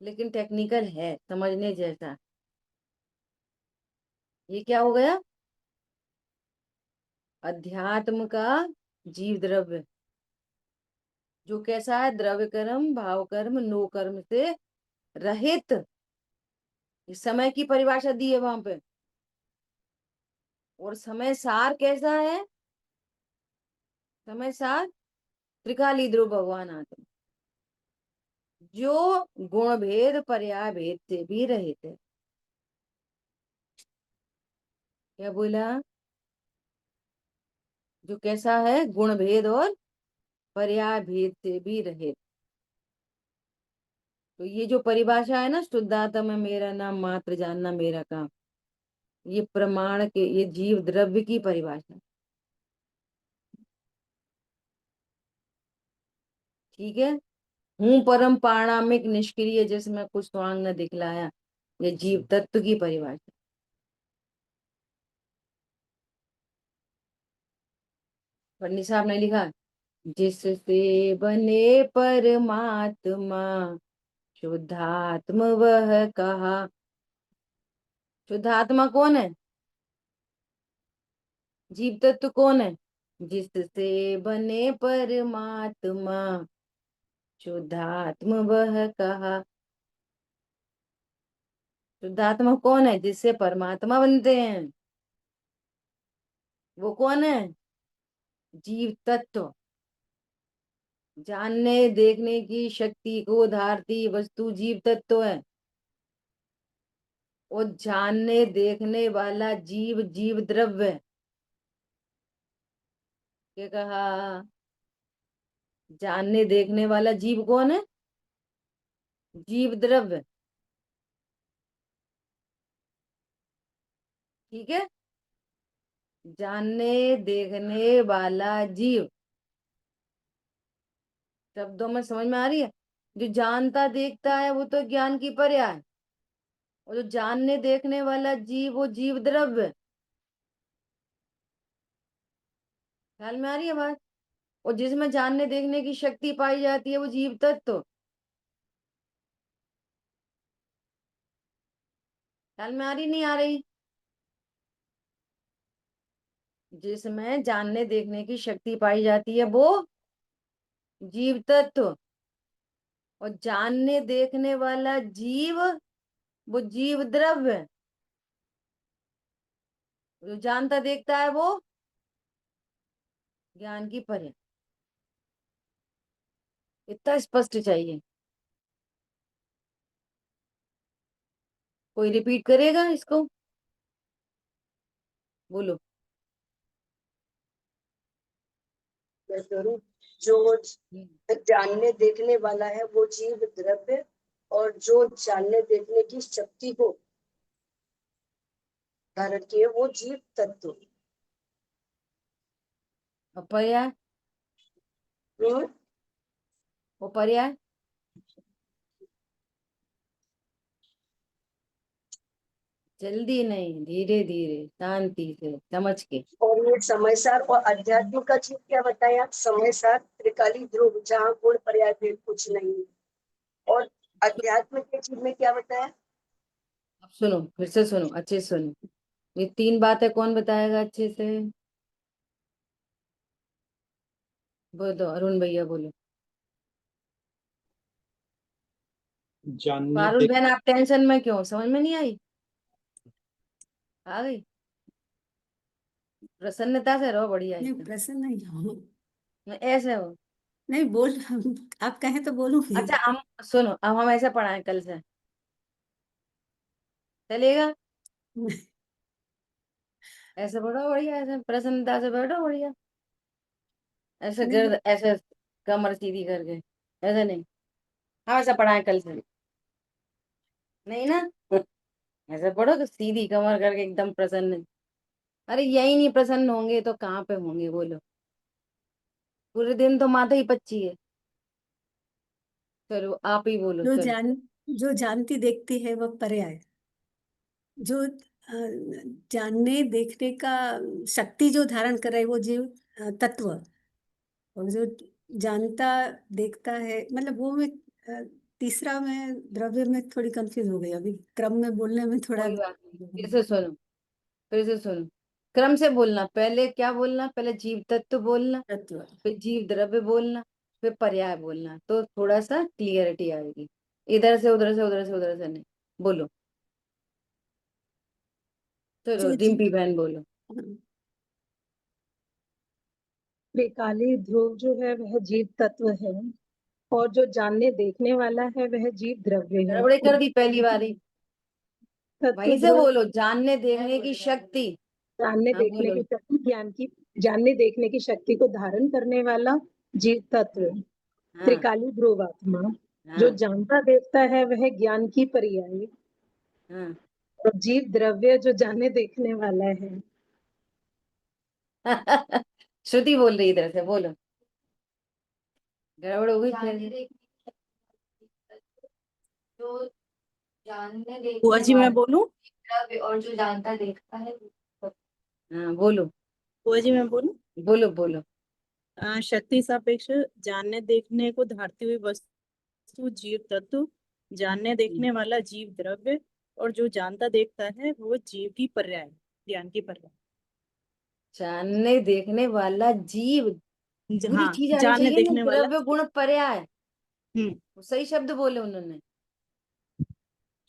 लेकिन टेक्निकल है, समझने जैसा। ये क्या हो गया? अध्यात्म का जीव द्रव्य, जो कैसा है? द्रव्य कर्म भाव कर्म नो कर्म से रहित। इस समय की परिभाषा दी है वहां पे। और समय सार कैसा है? समय सार त्रिकाली ध्रुव भगवान आत्मा, जो गुण भेद पर्याय भेद से भी रहित है। क्या बोला? जो कैसा है? गुण भेद और पर्याय भेद से भी रहित। तो ये जो परिभाषा है ना, शुद्धात्मा में मेरा नाम मात्र जानना मेरा काम, ये प्रमाण के, ये जीव द्रव्य की परिभाषा, ठीक है। हूँ परम पारणामिक निष्क्रिय, जिसमें कुछ स्वांग न दिखलाया, ये जीव तत्व की परिभाषा। पन्नी साहब ने लिखा, जिससे बने परमात्मा शुद्धात्म वह कहा। शुद्धात्मा कौन है? जीव तत्व कौन है? जिससे बने परमात्मा शुद्धात्म वह कहा। शुद्धात्मा कौन है? जिससे परमात्मा बनते हैं, वो कौन है? जीव तत्व। जानने देखने की शक्ति को धारती वस्तु जीव तत्व है। और जानने देखने वाला जीव जीव द्रव्य है। क्या कहा? जानने देखने वाला जीव कौन है? जीव द्रव्य। ठीक है, जानने देखने वाला जीव, शब्दों में समझ में आ रही है। जो जानता देखता है वो तो ज्ञान की पर्याय है, और जो जानने देखने वाला जीव वो जीव द्रव्य है। ख्याल में आ रही है बात। और जिसमें जानने देखने की शक्ति पाई जाती है वो जीव तत्व। ख्याल में आ रही नहीं आ रही। जिसमें जानने देखने की शक्ति पाई जाती है वो जीव तत्व, और जानने देखने वाला जीव वो जीव द्रव्य है। जो जानता देखता है वो ज्ञान की पर्याय। इतना स्पष्ट चाहिए। कोई रिपीट करेगा इसको? बोलो। स्वरूप जो जानने देखने वाला है वो जीव द्रव्य, और जो जानने देखने की शक्ति को धारण किए वो जीव तत्व। और पर्याय? हम्म, वो पर्याय जल्दी नहीं, धीरे धीरे शांति से समझ के। और ये समयसार और अध्यात्म का जीव क्या बताया? समयसार त्रिकाली ध्रुव जहाँ गुण पर्याय भेद कुछ नहीं है। और अध्यात्म के जीव में क्या बताया? अब सुनो, फिर से सुनो, अच्छे से सुनो। ये 3 बातें कौन बताएगा अच्छे से? बोलो अरुण भैया, बोलो। जानने पारुल देख बहन, आप टेंशन में क्यों? समझ में नहीं आई? आ गई? प्रसन्नता से रहो, बढ़िया नहीं एकदम। प्रसन्न नहीं हूँ। ऐसे हो? नहीं बोल, आप कहें तो बोलूंगी। अच्छा, हम सुनो, अब हम ऐसे पढ़ाएं कल से, चलेगा? ऐसे पढ़ो बढ़िया, ऐसे प्रसन्नता से बैठो बढ़िया। ऐसे नहीं गर्द, ऐसे कमर सीधी करके, ऐसे नहीं। हम ऐसा पढ़ाएं कल से, नहीं ना? ऐसे पढ़ो तो सीधी कमर करके एकदम प्रसन्न। अरे यही नहीं प्रसन्न होंगे तो कहाँ पे होंगे बोलो? पूरे दिन तो माथा ही पच्ची है। चलो आप ही बोलो, जो चलो। जो जानती देखती है वह पर्याय। जो जानने देखने का शक्ति जो धारण कर रहा है वो जीव तत्व। और जो जानता देखता है, मतलब वो मैं तीसरा में द्रव्य में थोड़ी कंफ्यूज हो गई अभी, क्रम में बोलने में थोड़ा कोई बात नहीं, फिर से सुनो, फिर से सुनो। क्रम से बोलना, पहले क्या बोलना? पहले जीव तत्व बोलना, तत्व। फिर जीव द्रव्य बोलना, फिर पर्याय बोलना, तो थोड़ा सा क्लियरिटी आएगी। इधर से उधर से, उधर से उधर से नहीं। बोलो, चलो जो रिम्पी बहन बोलो। त्रिकाली ध्रुव जो है वह जीव तत्व है, और जो जानने देखने वाला है वह जीव द्रव्य है। गड़बड़ी कर दी पहली बारी। तत्व वहीं से ध्रुव बोलो, जानने देखने की शक्ति। जानने हाँ देखने बोलो। की शक्ति, ज्ञान की, जानने देखने की शक्ति को धारण करने वाला जीव तत्व। हाँ त्रिकाली ध्रुव आत्मा जो हाँ जानता देखता है वह ज्ञान की पर्याय, हाँ। और जीव द्रव्य जो जानने देखने वाला है। श्रुति बोल रही इधर से, बोलो। गड़बड़ हो गई फिर। जो जानने देखने बुआ जी मैं वाला बोलूं? द्रव्य और जो जानता देखता है हाँ बोलो, बुआ जी मैं बोलूं? बोलो बोलो। शक्ति सापेक्ष जानने देखने को धारती हुई वस्तु जीव तत्व, जानने देखने वाला जीव द्रव्य, और जो जानता देखता है वो जीव की पर्याय, ज्ञान की पर्याय। जानने देखने वाला जीव, पूरी हाँ, चीज आनी जानने चाहिए ना, देखने वाला। द्रव्य गुण पर्याय। हम्म। वो सही शब्द बोले उन्होंने।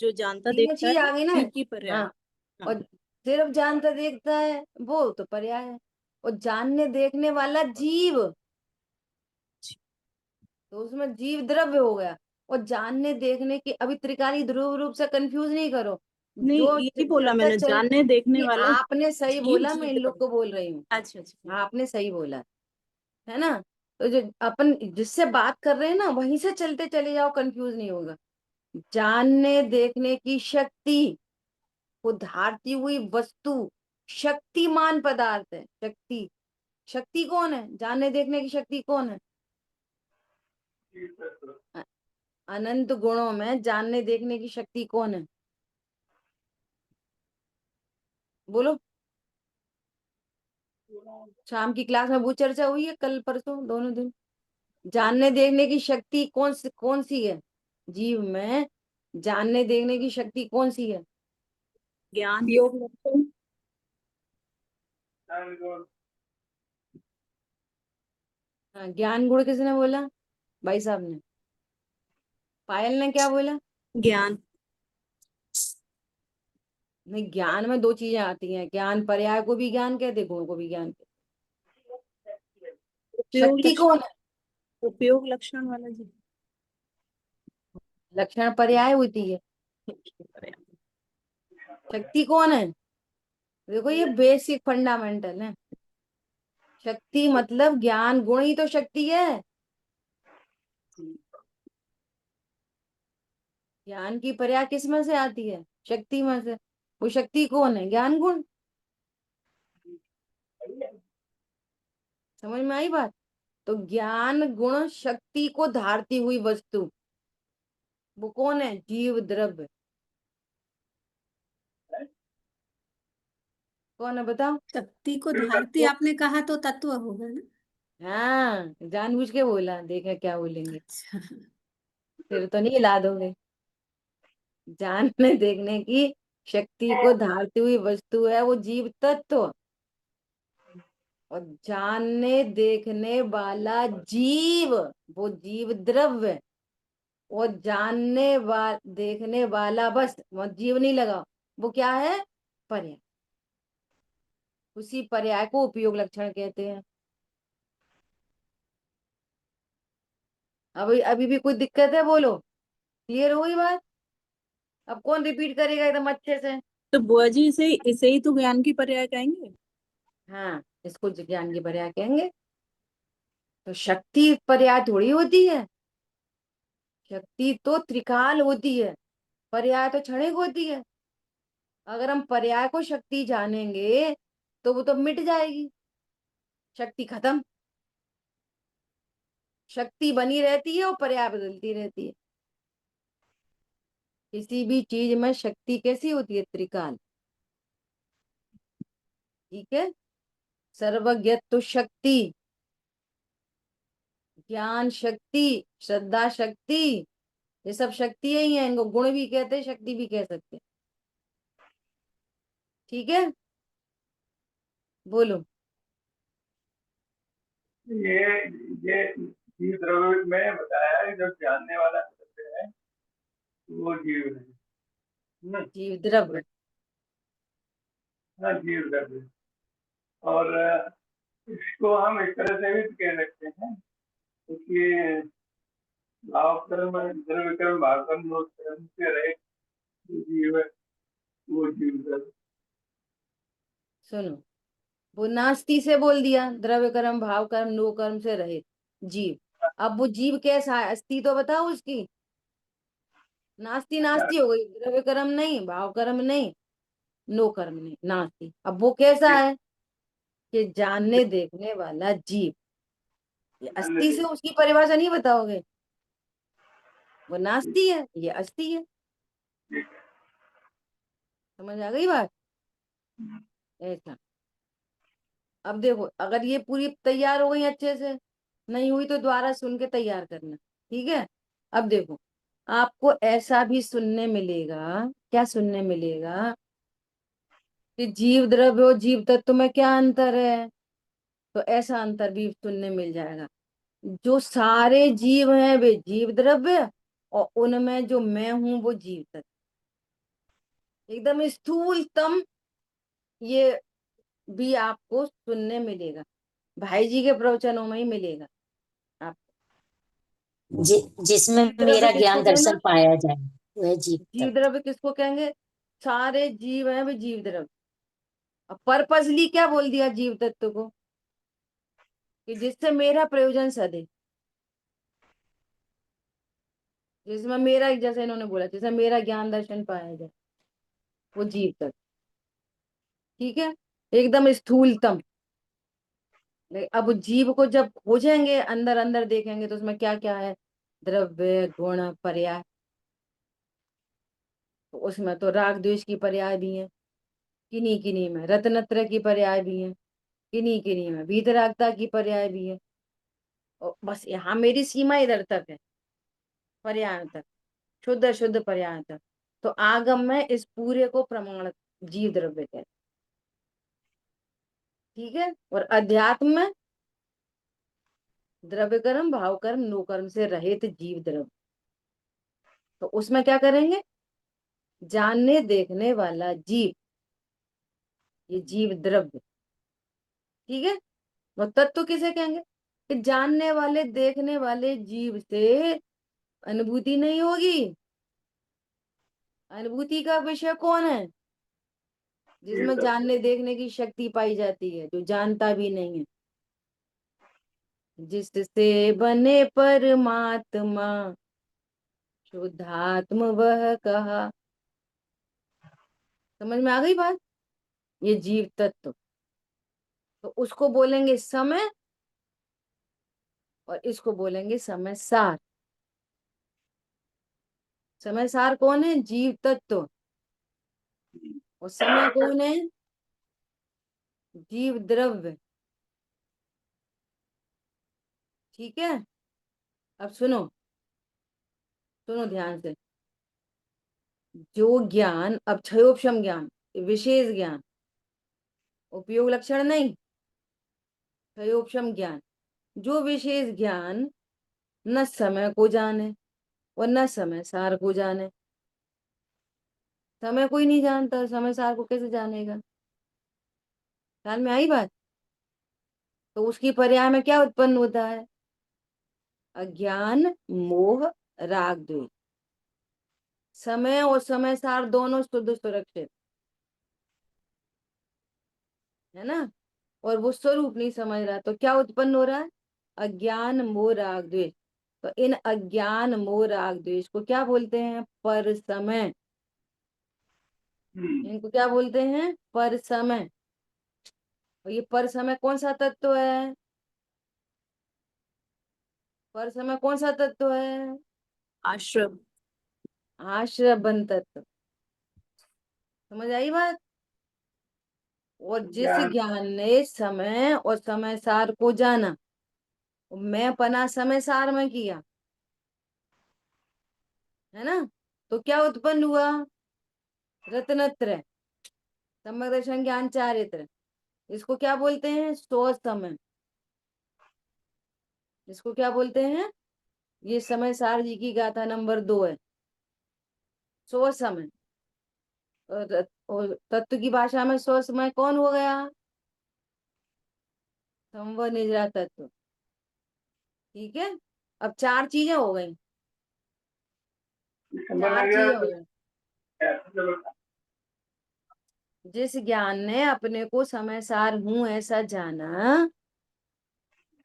जो जानता तीनों देखता चीज है आ गई ना। जीव की पर्याय। हाँ, हाँ। और सिर्फ जानता देखता है वो तो पर्याय है, और जानने देखने वाला जीव तो उसमें जीव द्रव्य हो गया। और जानने देखने की, अभी त्रिकाली ध्रुव रूप से कंफ्यूज नहीं करो। नहीं, जो यही बोला चलता मैंने, चल, जानने देखने ये वाला आपने सही जीव बोला, मैं जीव इन लोग द्रव्य। को बोल रही हूँ। अच्छा अच्छा। आपने सही बोला है ना? तो जो अपन जिससे बात कर रहे हैं ना, वहीं से चलते चले जाओ, कंफ्यूज नहीं होगा। जानने देखने की शक्ति को धारती हुई वस्तु शक्तिमान पदार्थ है। शक्ति, शक्ति कौन है? जानने देखने की शक्ति कौन है? अ- अनंत गुणों में जानने देखने की शक्ति कौन है? बोलो। शाम की क्लास में वो चर्चा हुई है, कल परसों दोनों दिन। जानने देखने की शक्ति कौन सी है? जीव में जानने देखने की शक्ति कौन सी है? ज्ञान। योग लक्षण। हाँ, ज्ञान गुण किसने बोला? भाई साहब ने। पायल ने क्या बोला? ज्ञान। नहीं, ज्ञान में दो चीजें आती हैं, ज्ञान पर्याय को भी ज्ञान कहते, गुण को भी ज्ञान कहते। उपयोग शक्ति लक्षण। कौन है? उपयोग लक्षण वाला जी। लक्षण पर्याय होती है। शक्ति कौन है? देखो ये बेसिक फंडामेंटल है। शक्ति मतलब ज्ञान गुण ही तो शक्ति है। ज्ञान की पर्याय किस में से आती है? शक्ति में से। वो शक्ति कौन है? ज्ञान गुण। समझ में आई बात? तो ज्ञान गुण शक्ति को धारती हुई वस्तु, वो कौन है? जीव द्रव्य। कौन है बताओ? शक्ति को धारती आपने कहा तो तत्व होगा ना। हाँ, जानबूझ के बोला, देखा क्या बोलेंगे। अच्छा। फिर तो नहीं हिला दोगे। जानने देखने की शक्ति को धारती हुई वस्तु है वो जीव तत्व, और जानने देखने वाला जीव वो जीव द्रव्य, और देखने वाला, बस वहाँ जीव नहीं लगा, वो क्या है? पर्याय। उसी पर्याय को उपयोग लक्षण कहते हैं। अभी अभी भी कोई दिक्कत है? बोलो। क्लियर हो गई बात? अब कौन रिपीट करेगा एकदम अच्छे से? तो बुआ जी इसे ही तो ज्ञान की पर्याय कहेंगे। हाँ, इसको ज्ञान की पर्याय कहेंगे। तो शक्ति पर्याय थोड़ी होती है। शक्ति तो त्रिकाल होती है, पर्याय तो क्षणिक होती है। अगर हम पर्याय को शक्ति जानेंगे तो वो तो मिट जाएगी, शक्ति खत्म। शक्ति बनी रहती है और पर्याय बदलती रहती है। किसी भी चीज में शक्ति कैसी होती है? त्रिकाल। ठीक है। सर्वज्ञत्व शक्ति, ज्ञान शक्ति, श्रद्धा शक्ति, ये सब शक्ति ही है। इनको गुण भी कहते हैं, शक्ति भी कह सकते हैं। ठीक है, बोलो। ये जीव द्रव्य में बताया है, जो जानने वाला द्रव्य है वो जीव है ना? जीव द्रव्य। हाँ, जीव द्रव्य। और इसको हम इस तरह से भी कह सकते हैं कि भाव कर्म द्रव्य कर्म भाव कर्म दो कर्म से रहे जो जीव है वो जीव द्रव्य। सुनो, वो नास्ती से बोल दिया, द्रव्य कर्म भाव कर्म नो कर्म से रहित जीव। अब वो जीव कैसा है? अस्थि तो बताओ उसकी। नास्ती नास्ती हो गई, द्रव्य कर्म नहीं, भाव कर्म नहीं, नो कर्म नहीं, नास्ती। अब वो कैसा है? कि जानने देखने वाला जीव। ये अस्थि से उसकी परिभाषा नहीं बताओगे? वो नास्ती है, ये अस्थि है। समझ आ गई बात? ऐसा। अब देखो, अगर ये पूरी तैयार हो गई अच्छे से, नहीं हुई तो दोबारा सुन के तैयार करना। ठीक है। अब देखो, आपको ऐसा भी सुनने मिलेगा, क्या सुनने मिलेगा? कि जीव द्रव्य और जीव तत्व में क्या अंतर है? तो ऐसा अंतर भी सुनने मिल जाएगा। जो सारे जीव हैं वे जीव द्रव्य, और उनमें जो मैं हूं वो जीव तत्व। एकदम स्थूलतम ये भी आपको सुनने मिलेगा, भाई जी के प्रवचनों में ही मिलेगा आपको। जिसमें जीव द्रव्य मेरा किसको ज्ञान कहना? दर्शन पाया जाए वह जीव जीव तत्व। द्रव्य किसको कहेंगे? सारे जीव हैं वे जीव द्रव्य। अब पर्पसली क्या बोल दिया जीव तत्व को? कि जिससे मेरा प्रयोजन सदे, जिसमें मेरा, जैसे इन्होंने बोला, जैसे मेरा ज्ञान दर्शन पाया जाए, वो जीव तत्व। ठीक है, एकदम स्थूलतम। अब जीव को जब खोजेंगे, अंदर अंदर देखेंगे, तो उसमें क्या क्या है? द्रव्य, गुण, पर्याय। तो उसमें तो राग द्वेष की पर्याय भी है, किन्हीं किन्हीं में रत्नत्रय की पर्याय भी है, किन्हीं किन्हीं में वीतरागता की पर्याय भी है। और बस यहाँ मेरी सीमा इधर तक है, पर्याय तक, शुद्ध शुद्ध पर्याय तक। तो आगम में इस पूरे को प्रमाण जीव द्रव्य कहते हैं। ठीक है, और अध्यात्म में द्रव्य कर्म, भाव कर्म, नो कर्म से रहित जीव द्रव्य। तो उसमें क्या करेंगे? जानने देखने वाला जीव, ये जीव द्रव्य। ठीक है, और तत्व किसे कहेंगे? कि जानने वाले देखने वाले जीव से अनुभूति नहीं होगी। अनुभूति का विषय कौन है? जिसमें जानने देखने की शक्ति पाई जाती है, जो जानता भी नहीं है। जिससे बने परमात्मा शुद्धात्म वह कहा। समझ में आ गई बात? ये जीव तत्व, तो उसको बोलेंगे समय, और इसको बोलेंगे समय सार। समय सार कौन है? जीव तत्व। और समय कौन है? जीव द्रव्य। ठीक है, अब सुनो, सुनो ध्यान से। जो ज्ञान, अब क्षयोपशम ज्ञान, विशेष ज्ञान, उपयोग लक्षण नहीं, क्षयोपशम ज्ञान। जो विशेष ज्ञान न समय को जाने और न समय सार को जाने। समय कोई नहीं जानता, समय सार को कैसे जानेगा? ख्याल में आई बात? तो उसकी पर्याय में क्या उत्पन्न होता है? अज्ञान, मोह, राग, द्वेष। समय और समय सार दोनों शुद्ध सुरक्षित है ना, और वो स्वरूप नहीं समझ रहा, तो क्या उत्पन्न हो रहा है? अज्ञान, मोह, राग, द्वेष। तो इन अज्ञान, मोह, राग, द्वेष को क्या बोलते हैं? पर समय। इनको क्या बोलते हैं? पर समय। और ये पर समय कौन सा तत्व है? पर समय कौन सा तत्व है? आश्रम। आश्रबन तत्व। समझ आई बात? और जिस ज्ञान ज्ञान ने समय और समय सार को जाना, मैं पना समय सार में किया, है ना, तो क्या उत्पन्न हुआ? रत्नत्रय, सम्यक दर्शन, ज्ञान, चारित्र। इसको क्या बोलते हैं? सो समय। इसको क्या बोलते हैं? ये समय सार जी की गाथा नंबर 2 है, सो समय। और तत्व की भाषा में सो समय कौन हो गया? संवर निजरा तत्व। ठीक है, अब 4 चीजें हो गई, समझ आ 4 गया चीजें हो तो गई। ऐसे बता। जिस ज्ञान ने अपने को समय सार हूं ऐसा जाना,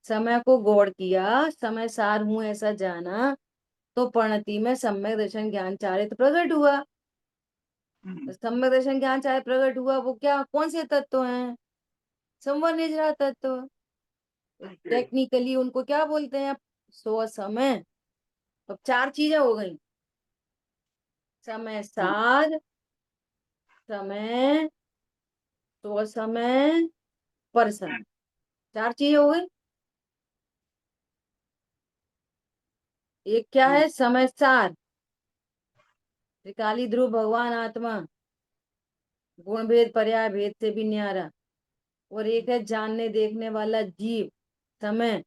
समय को गौर किया, समय सार हूं ऐसा जाना, तो परिणति में सम्यक दर्शन ज्ञान चारित्र प्रकट हुआ। तो सम्यक दर्शन ज्ञान चारित्र प्रकट हुआ, वो क्या, कौन से तत्व हैं? संवर निजरा तत्व। टेक्निकली उनको क्या बोलते हैं? सो समय। अब 4 चीजें हो गई, समय सार, समय, सो समय, पर समय। 4 चीजें हो गई। एक क्या है? समय सार, त्रिकाली ध्रुव भगवान आत्मा, गुण भेद पर्याय भेद से भी न्यारा। और एक है जानने देखने वाला जीव, समय।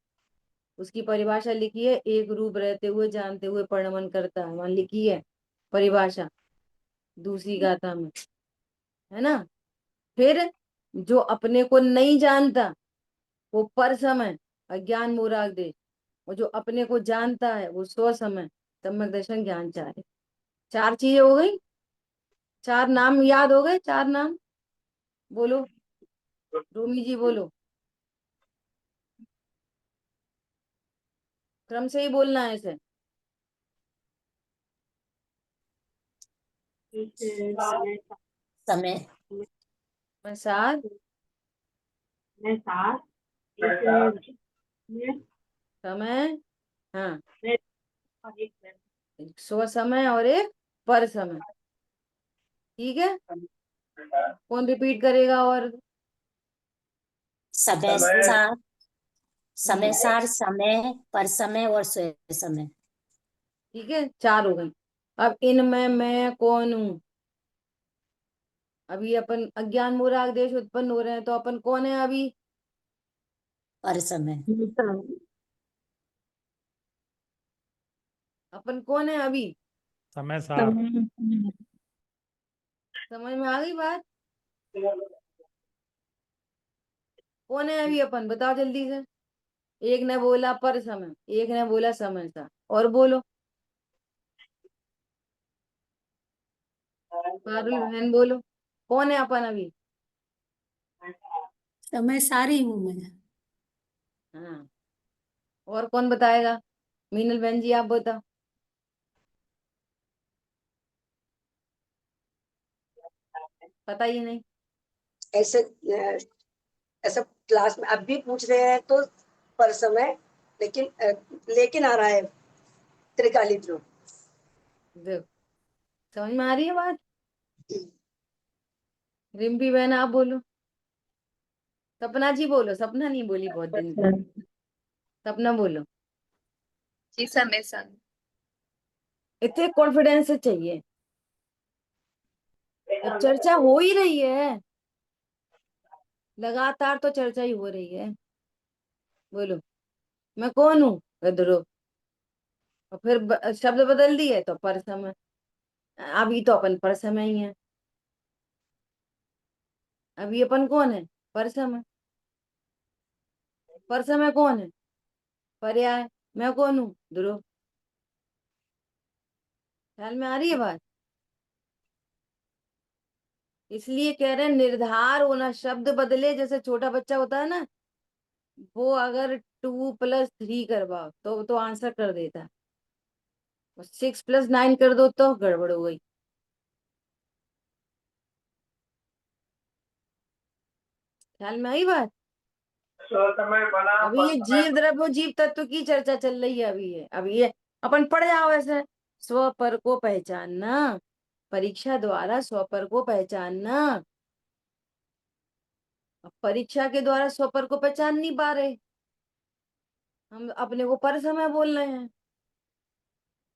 उसकी परिभाषा लिखी है, एक रूप रहते हुए जानते हुए परिणमन करता है, वहां लिखी है परिभाषा दूसरी गाथा में, है ना। फिर जो अपने को नहीं जानता, वो पर समय, अज्ञान, मोराग देश। और जो अपने को जानता है, वो स्व समय, सम्यक दर्शन, ज्ञान, चार। 4 चीजें हो गई। 4 नाम याद हो गए? 4 नाम बोलो, रोमी जी बोलो, क्रम से ही बोलना है इसे। समय समय सार समय, हाँ, एक स्व समय और एक पर समय। ठीक है, कौन रिपीट करेगा? और समय समय। सार, समय हम्म, सार, समय पर समय और स्वयं समय। ठीक है, 4 हो गई। अब इनमें मैं कौन हूं? अभी अपन अज्ञान मूढ़ राग देश उत्पन्न हो रहे हैं, तो अपन कौन है अभी? पर समय। अपन कौन है अभी? समय सार। समझ में आ गई बात? कौन है अभी अपन? बताओ जल्दी से। एक ने बोला पर समय, एक ने बोला समय सा, और बोलो। पारुल बहन बोलो, कौन है अपन अभी? समय सारी हूँ मैं। हाँ, और कौन बताएगा? मीनल बहन जी, आप बताओ। पता ही नहीं। ऐसे ऐसा क्लास में अब भी पूछ रहे हैं तो पर समय, लेकिन आ रहा है त्रिकाली ध्रुव। देखो, समझ में आ रही है बात? रिम्पी बहन आप बोलो। सपना जी बोलो, सपना नहीं बोली बहुत दिन से। सपना बोलो। जी समय सार। इतने कॉन्फिडेंस से चाहिए, अब चर्चा हो ही रही है, लगातार तो चर्चा ही हो रही है। बोलो, मैं कौन हूँ? ध्रुव। और फिर शब्द बदल दिए तो पर समय। अभी तो अपन पर समय ही है। अभी अपन कौन है? पर समय। पर समय कौन है? पर्याय। मैं कौन हूँ? ध्रुव। ख्याल में आ रही है बात? इसलिए कह रहे हैं निर्धार होना, शब्द बदले, जैसे छोटा बच्चा होता है ना, वो अगर 2+3 करवाओ तो आंसर कर देता है, 6+9 कर दो तो गड़बड़ हो गई। ख्याल में आई बात? समय बना अभी पर ये समय जीव द्रव्य जीव तत्व की चर्चा चल रही है। अभी ये अपन पढ़ जाओ ऐसे। स्व पर को पहचानना, परीक्षा द्वारा स्व पर को पहचानना। अब परीक्षा के द्वारा स्व पर को पहचान नहीं पा रहे, हम अपने को पर समय बोल रहे हैं।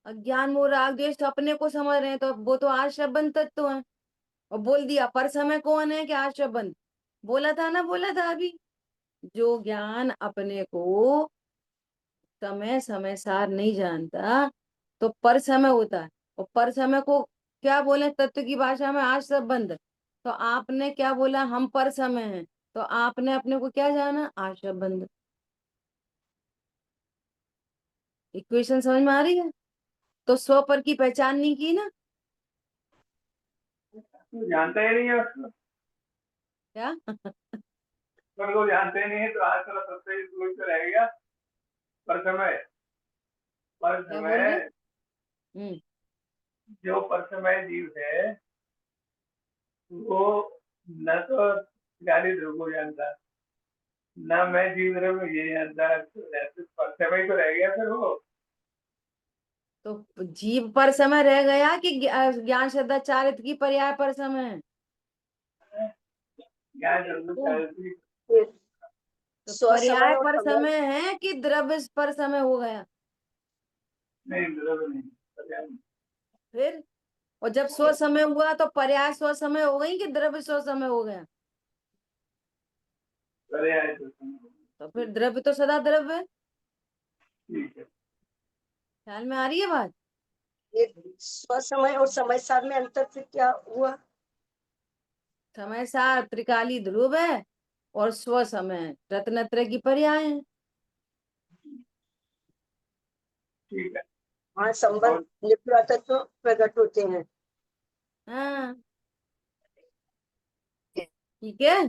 अज्ञान मोह राग द्वेष तो अपने को समझ रहे हैं, तो वो तो आश्रय बंध तत्व है। और बोल दिया पर समय कौन है? कि आश्रय बंध। बोला था ना, बोला था अभी। जो ज्ञान अपने को समय समय सार नहीं जानता तो पर समय होता है। और पर समय को क्या बोले तत्व की भाषा में? आश्रय बंध। तो आपने क्या बोला? हम पर समय हैं, तो आपने अपने को क्या जाना? आश्रय बंध। इक्वेशन समझ में आ रही है? तो स्व पर की पहचान नहीं की ना। तो जानता ही नहीं है उसको। क्या? पर को जानते ही नहीं है तो आज चला सबसे ही दूर से रह गया। पर समय, पर क्या बोल रहे? समय, हम्म, जो पर समय जीव है वो न तो गाली ध्रुव को जानता, ना मैं जीव ध्रुव ये जानता, तो ऐसे पर समय तो रह गया फिर वो। तो जीव पर समय रह गया कि ज्ञान श्रद्धा चारित्र की पर्याय पर समय है? ज्ञान ध्रुव तो चाहती तो स्व समय पर्याय और पर समय समय है कि द्रव्य पर समय हो गया? नहीं, ध्रुव नहीं, पर्याय नहीं। फिर, और जब स्व समय हुआ तो पर्याय स्व समय हो गई कि द्रव्य स्व समय हो गया? पर्याय तो समय। तो फिर द्रव्य तो सदा द्रव्य है। ठीक है। ख्याल में आ रही है बात? ये स्व समय और समय सार में अंतर फिर क्या हुआ? समय सार त्रिकाली ध्रुव है और स्व समय रत्नत्रय की पर्याय है। ठीक है। हाँ, संबंध निपुणतत्व प्रकट होते हैं। हाँ, ठीक है।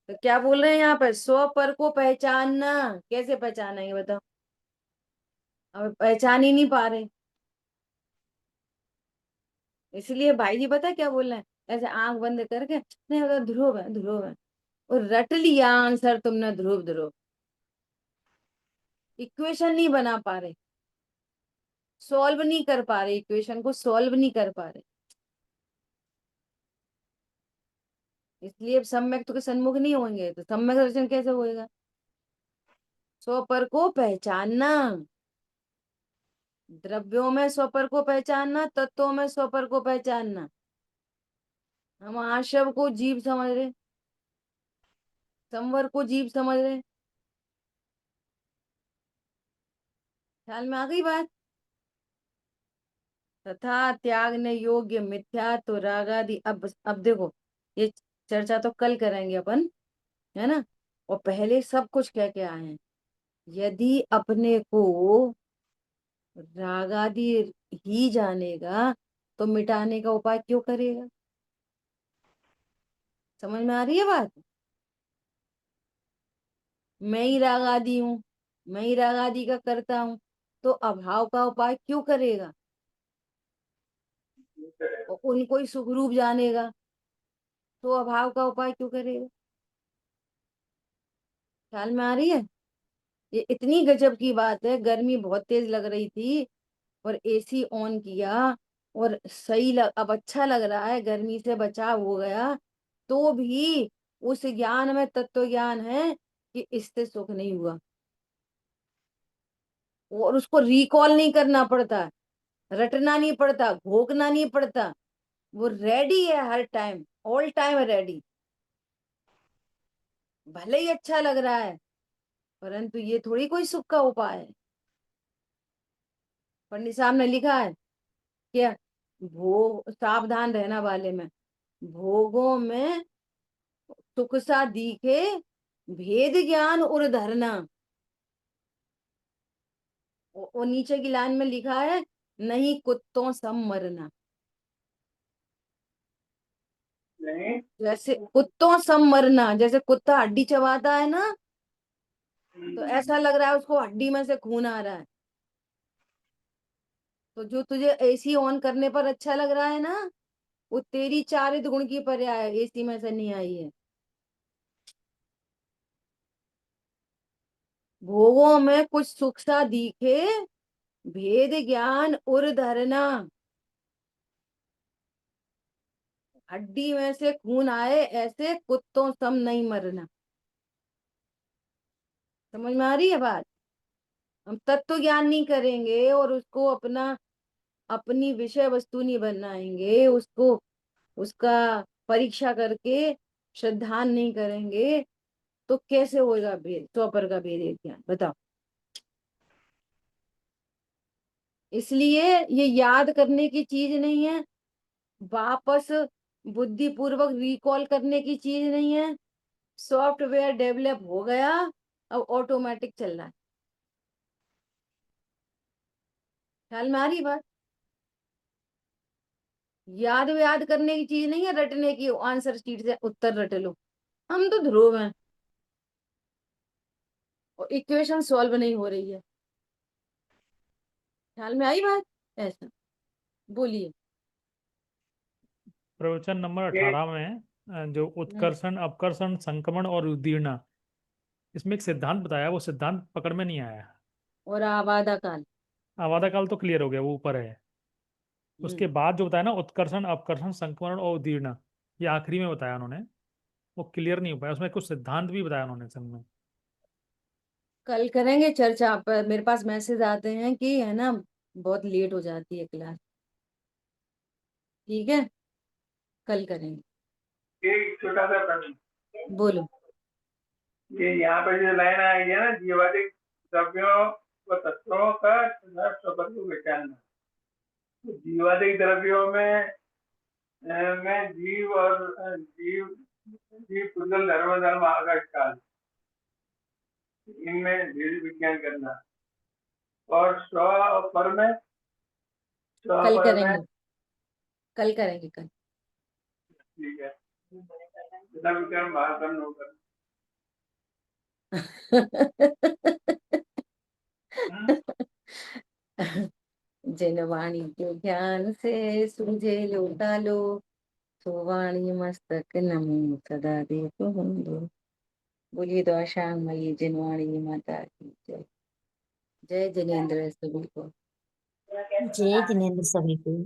तो क्या बोल रहे हैं यहाँ पर? स्व पर को पहचानना। कैसे पहचानेंगे बताओ? अब पहचान ही नहीं पा रहे, इसलिए भाई जी पता है क्या बोल रहे हैं? ऐसे आंख बंद करके, नहीं होता ध्रुव है, ध्रुव है, और रट लिया आंसर तुमने ध्रुव ध्रुव। इक्वेशन नहीं बना पा रहे, सॉल्व नहीं कर पा रहे, इक्वेशन को सॉल्व नहीं कर पा रहे, इसलिए सम्यक तो के सन्मुख नहीं होंगे, तो सम्यक दर्शन कैसे होएगा? स्वपर को पहचानना, द्रव्यों में स्वपर को पहचानना, तत्वों में स्वपर को पहचानना। हम आशव को जीव समझ रहे, संवर को जीव समझ रहे, ख्याल में आ गई बात? तथा त्यागने योग्य मिथ्या तो रागादि। अब देखो, ये चर्चा तो कल करेंगे अपन, है ना? और पहले सब कुछ कह के आए हैं। यदि अपने को रागादि ही जानेगा तो मिटाने का उपाय क्यों करेगा? समझ में आ रही है बात? मैं ही राग आदि हूं, मैं ही राग आदि का करता हूं, तो अभाव का उपाय क्यों करेगा? और उनको ही सुख रूप जानेगा तो अभाव का उपाय क्यों करेगा? ख्याल में आ रही है? ये इतनी गजब की बात है। गर्मी बहुत तेज लग रही थी और एसी ऑन किया और अब अच्छा लग रहा है, गर्मी से बचाव हो गया, तो भी उस ज्ञान में तत्व ज्ञान है कि इससे सुख नहीं हुआ, और उसको रिकॉल नहीं करना पड़ता, रटना नहीं पड़ता, घोकना नहीं पड़ता, वो रेडी है हर टाइम, ऑल टाइम रेडी। भले ही अच्छा लग रहा है, परंतु ये थोड़ी कोई सुख का उपाय है। पंडित साहब ने लिखा है क्या? भोग सावधान रहना वाले में, भोगों में सुख सा दिखे, भेद ज्ञान उर धरना। और नीचे की लाइन में लिखा है, नहीं कुत्तों सम मरना। नहीं जैसे कुत्तों सम मरना, जैसे कुत्ता हड्डी चबाता है ना, तो ऐसा लग रहा है उसको हड्डी में से खून आ रहा है। तो जो तुझे एसी ऑन करने पर अच्छा लग रहा है ना, वो तेरी चारित गुण की पर्याय है, एसी में से नहीं आई है। भोगों में कुछ सुख सा दिखे, भेद ज्ञान उर धरना। हड्डी में से खून आए ऐसे कुत्तों सम नहीं मरना। समझ में आ रही है बात? हम तत्व ज्ञान नहीं करेंगे और उसको अपनी विषय वस्तु नहीं बनाएंगे, उसको उसका परीक्षा करके श्रद्धान नहीं करेंगे, तो कैसे होगा भेद, स्वपर का भेद एक ज्ञान? बताओ। इसलिए ये याद करने की चीज नहीं है, वापस बुद्धि पूर्वक रिकॉल करने की चीज नहीं है। सॉफ्टवेयर डेवलप हो गया, अब ऑटोमेटिक चल रहा है। ख्याल में आ रही बात? याद व्याद करने की चीज नहीं है, रटने की, आंसर शीट से उत्तर रट लो। हम तो ध्रुव हैं और इक्वेशन सॉल्व नहीं हो रही है। ख्याल में आई बात? ऐसा बोलिए। प्रवचन नंबर ये 18 में जो उत्कर्षण अपकर्षण संक्रमण और उद्दीर्णा, इसमें एक सिद्धांत बताया, वो सिद्धांत पकड़ में नहीं आया। और आबादा काल। आवादा काल तो क्लियर हो गया, वो ऊपर है। उसके बाद जो बताया ना, उत्कर्षण अपकर्षण संक्रमण और उद्दीर्णा, ये आखिरी में बताया उन्होंने, वो क्लियर नहीं हो पाया। उसमें कुछ सिद्धांत भी बताया उन्होंने सब में। कल करेंगे चर्चा पर। मेरे पास मैसेज आते हैं कि है ना, बहुत लेट हो जाती है क्लास। ठीक है, कल करेंगे। एक छोटा सा प्रश्न, बोलो। ये यहाँ पे जो लाइन आई है ना, जीवादिक द्रव्यों व तत्वों का स्वपर को पहचानना, तो जीवादिक द्रव्यों में जीव और जीव जीव कुंडल धर्म धर्म आकाश काल, इनमें भेद विज्ञान करना, और स्व और पर में, स्व कल पर में, करेंगे, कल करेंगे कल। ठीक है, बिना विक्रम भाषण होकर। जिन वाणी के ज्ञान से सूझे लोटा लो, सुवाणी मस्तक नमो सदा देव बंधु। बोलिए द्वाशांगमयी जिनवाणी माता की जय। जय जिनेन्द्र सभी को। जय जिनेन्द्र सभी को।